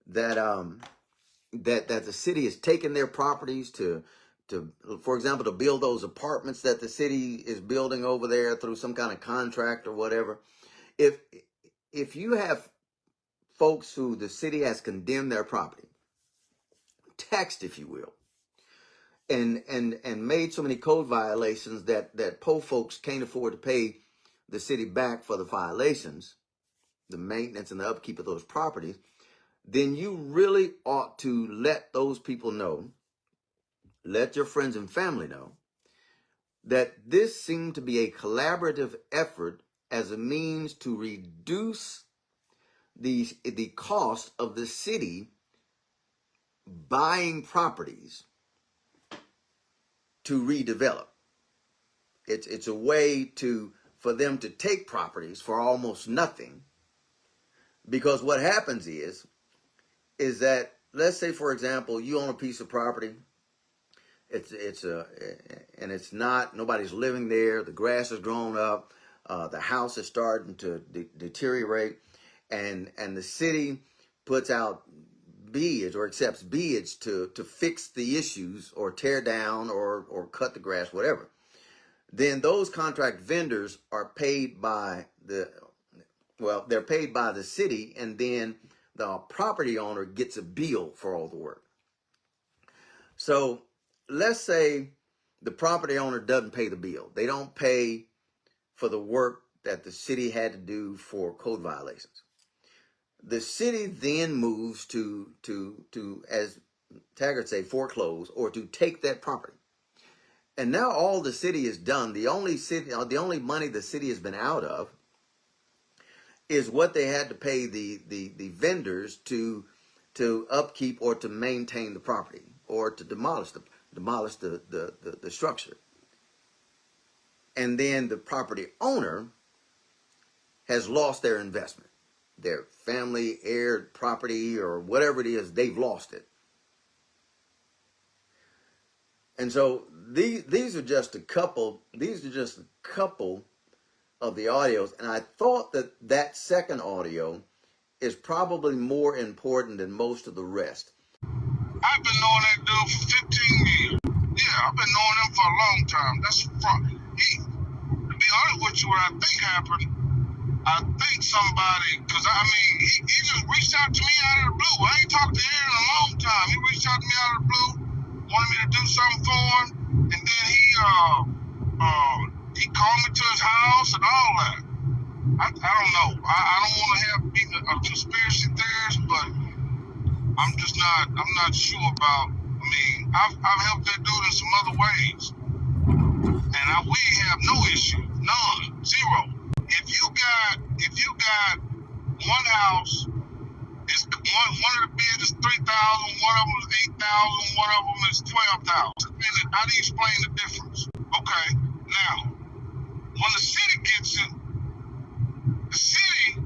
that the city has taken their properties to, for example, to build those apartments that the city is building over there through some kind of contract or whatever. If you have folks who the city has condemned their property, taxed, if you will, and made so many code violations that poor folks can't afford to pay the city back for the violations, the maintenance and the upkeep of those properties, then you really ought to let those people know, let your friends and family know, that this seemed to be a collaborative effort as a means to reduce the cost of the city buying properties to redevelop. It's a way for them to take properties for almost nothing, because what happens is that, let's say, for example, you own a piece of property. It's not, nobody's living there. The grass has grown up. The house is starting to deteriorate, and the city puts out bids or accepts bids to fix the issues or tear down or cut the grass, whatever. Then those contract vendors are paid by they're paid by the city, and then the property owner gets a bill for all the work. So let's say the property owner doesn't pay the bill. They don't pay for the work that the city had to do for code violations. The city then moves to as Taggart say, foreclose or to take that property. And now all the city has done, the only money the city has been out of is what they had to pay the vendors to upkeep or to maintain the property or to demolish the structure. And then the property owner has lost their investment, their family, heir, property, or whatever it is, they've lost it. And so these are just a couple. These are just a couple of the audios, and I thought that second audio is probably more important than most of the rest. I've been knowing that dude for 15 years. Yeah, I've been knowing him for a long time. That's from to be honest with you, what I think happened, I think somebody, because I mean, he just reached out to me out of the blue. I ain't talked to him in a long time. He reached out to me out of the blue, wanted me to do something for him, and then he called me to his house and all that. I don't know. I don't want to be a conspiracy theorist, but I'm not sure about. I mean, I've helped that dude in some other ways, and we have no issue, none, zero. If you got one house, it's one of the bids is 3,000, one of them is 8,000, one of them is 12,000. How do you explain the difference? Okay, now when the city gets it, the city,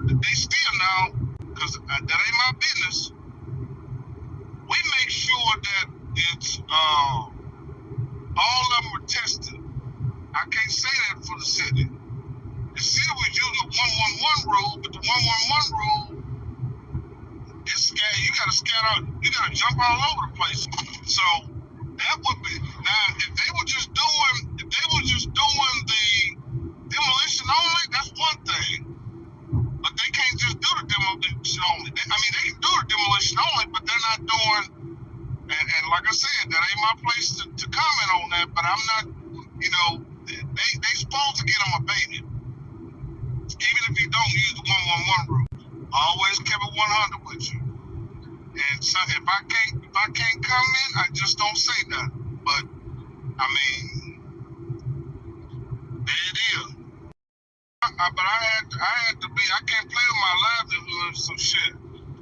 they still now, because that ain't my business. We make sure that it's all of them are tested. I can't say that for the city. The city was using the 111 rule, but the 111 rule is scatter. You gotta scatter out. You gotta jump all over the place. So that would be now if they were just doing the demolition only. That's one thing. But they can't just do the demolition only. They can do the demolition only, but they're not doing. And like I said, that ain't my place to comment on that. But I'm not. They supposed to get them abated. Even if you don't use the 111 rule, I always kept it 100 with you. And so if I can't comment, I just don't say nothing. But I mean, there it is. But I had to be. I can't play with my livelihood or some shit.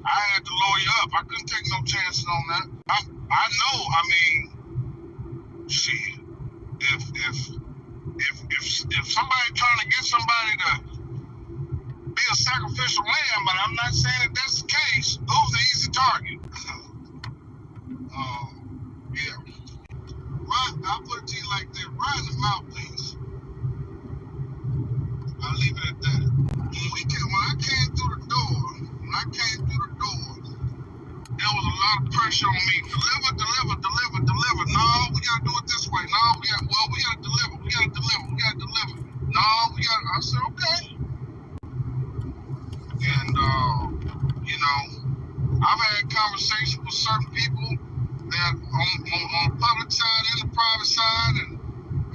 I had to lawyer up. I couldn't take no chances on that. I know. I mean, shit. If somebody trying to get somebody to be a sacrificial lamb, but I'm not saying that that's the case. Who's the easy target? Yeah. I'll put it to you like that. Right in the mouthpiece. I'll leave it at that. When I came through the door, there was a lot of pressure on me. Deliver. No, we gotta do it this way. No, we gotta deliver. No, I said, okay. And, I've had conversations with certain people that on the public side and the private side, and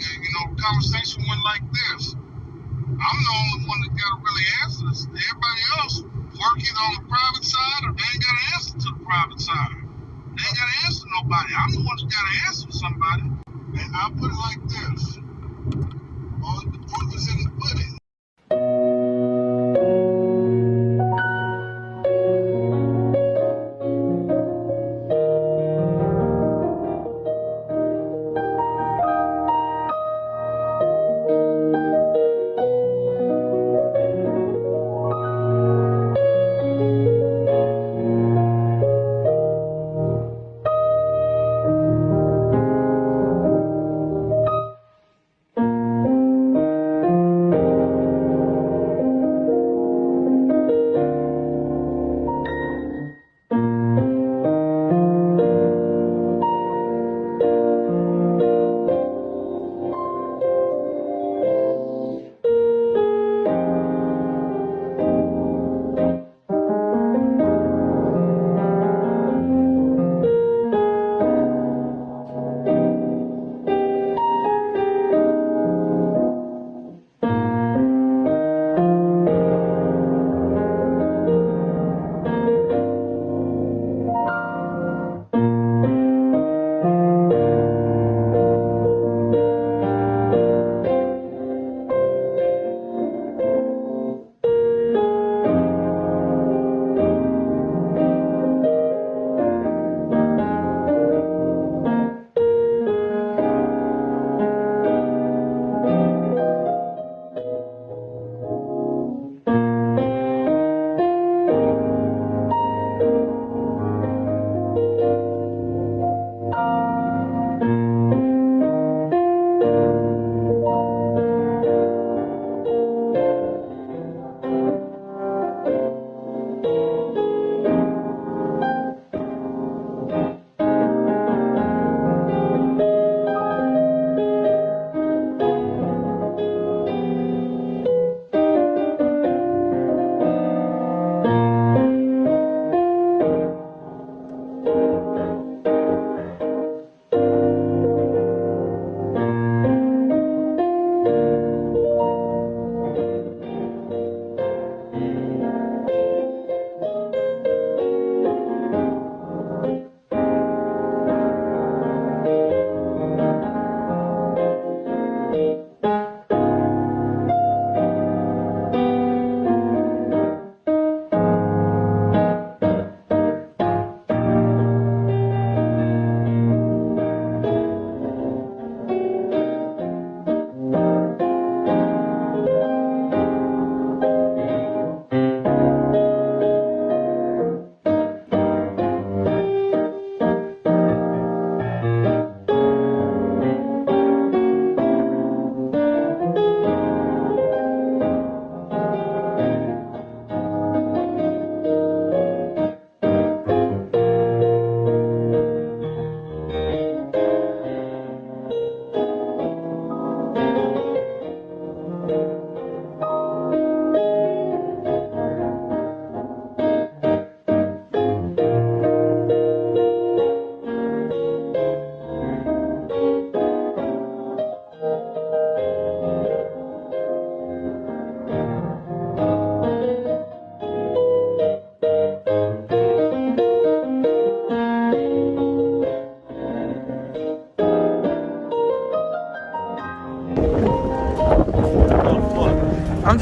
the conversation went like this. I'm the only one that got to really answer this. Everybody else work either on the private side or they ain't got to answer to the private side. They ain't got to answer nobody. I'm the one that got to answer to somebody. And I'll put it like this. The proof is in the pudding.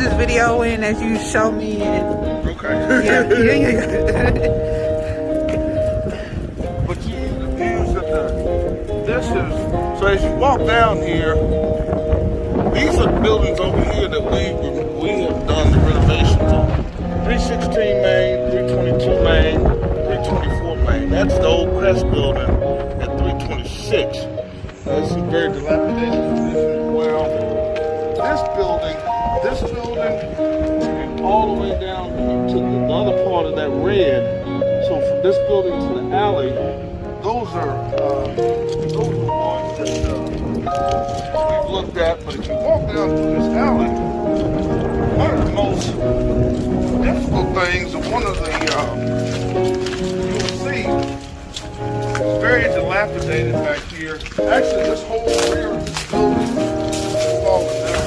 this video in as you show me. And, Okay. yeah. But you the views that this is, so as you walk down here, these are the buildings over here that we have done the renovations on. 316 Main, 322 Main, 324 Main. That's the old Crest building at 326. That's a very dilapidated condition as well. This building, and all the way down to the other part of that red. So from this building to the alley, those are ones that we've looked at. But if you walk down through this alley, one of the most difficult things, and one of the you'll see, it's very dilapidated back here. Actually, this whole rear of this building is falling down.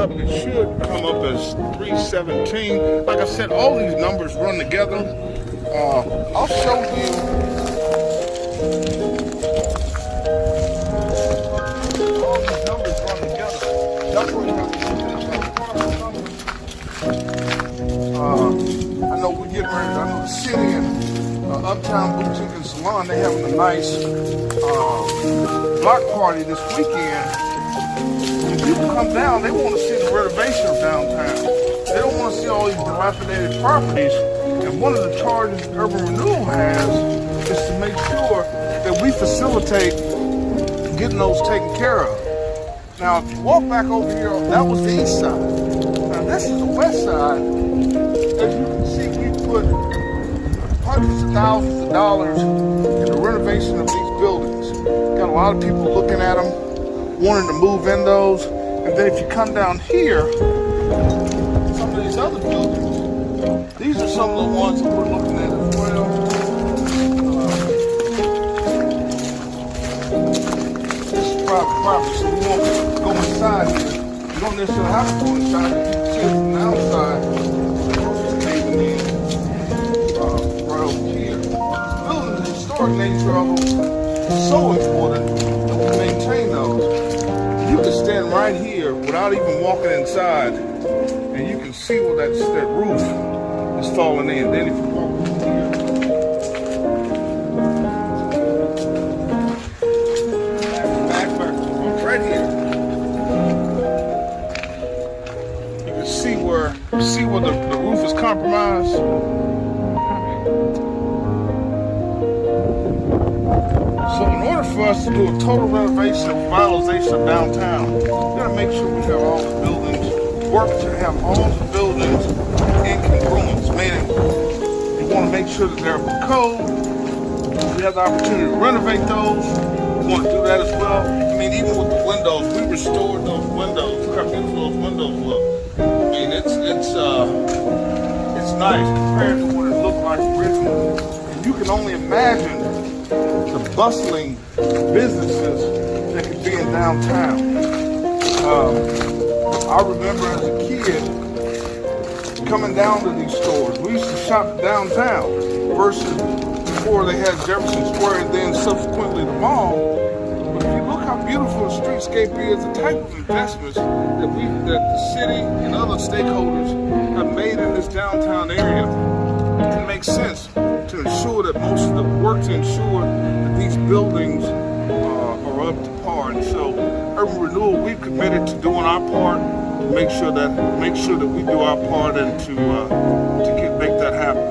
It should come up as 317. Like I said, all these numbers run together. I'll show you. All these numbers run together. That's what you have to do. I know we're getting ready. I know the city and Uptown Boutique and Salon, they're having a nice block party this weekend. People come down, they want to see the renovation of downtown. They don't want to see all these dilapidated properties. And one of the charges Urban Renewal has is to make sure that we facilitate getting those taken care of. Now, if you walk back over here, that was the east side. Now, this is the west side. As you can see, we put hundreds of thousands of dollars in the renovation of these buildings. Got a lot of people looking at them, wanting to move in those. And then if you come down here, some of these other buildings, these are some of the ones that we're looking at as well. This is private property, so we won't go inside here. You don't necessarily have to go inside. You can see it from the outside. It's caving in right over here. Building the historic nature of them is so important that we maintain those. You can stand right here without even walking inside, and you can see where that roof is falling in. Then if you walk over here, back right here, you can see where the roof is compromised. So in order for us to do a total renovation and revitalization of downtown, we gotta make sure we have all the buildings, work to have all the buildings in congruence, meaning you wanna make sure that they're up to code. We have the opportunity to renovate those. We wanna do that as well. I mean, even with the windows, we restored those windows. Look how beautiful those windows look. I mean, it's nice compared to what it looked like originally. And you can only imagine the bustling businesses that could be in downtown. I remember as a kid coming down to these stores. We used to shop downtown versus before they had Jefferson Square and then subsequently the mall. But if you look how beautiful the streetscape is, the type of investments that the city and other stakeholders have made in this downtown area, it makes sense to ensure that most of the work to ensure that these buildings are up to par. And so Urban Renewal, we've committed to doing our part, to make sure that we do our part and to make that happen.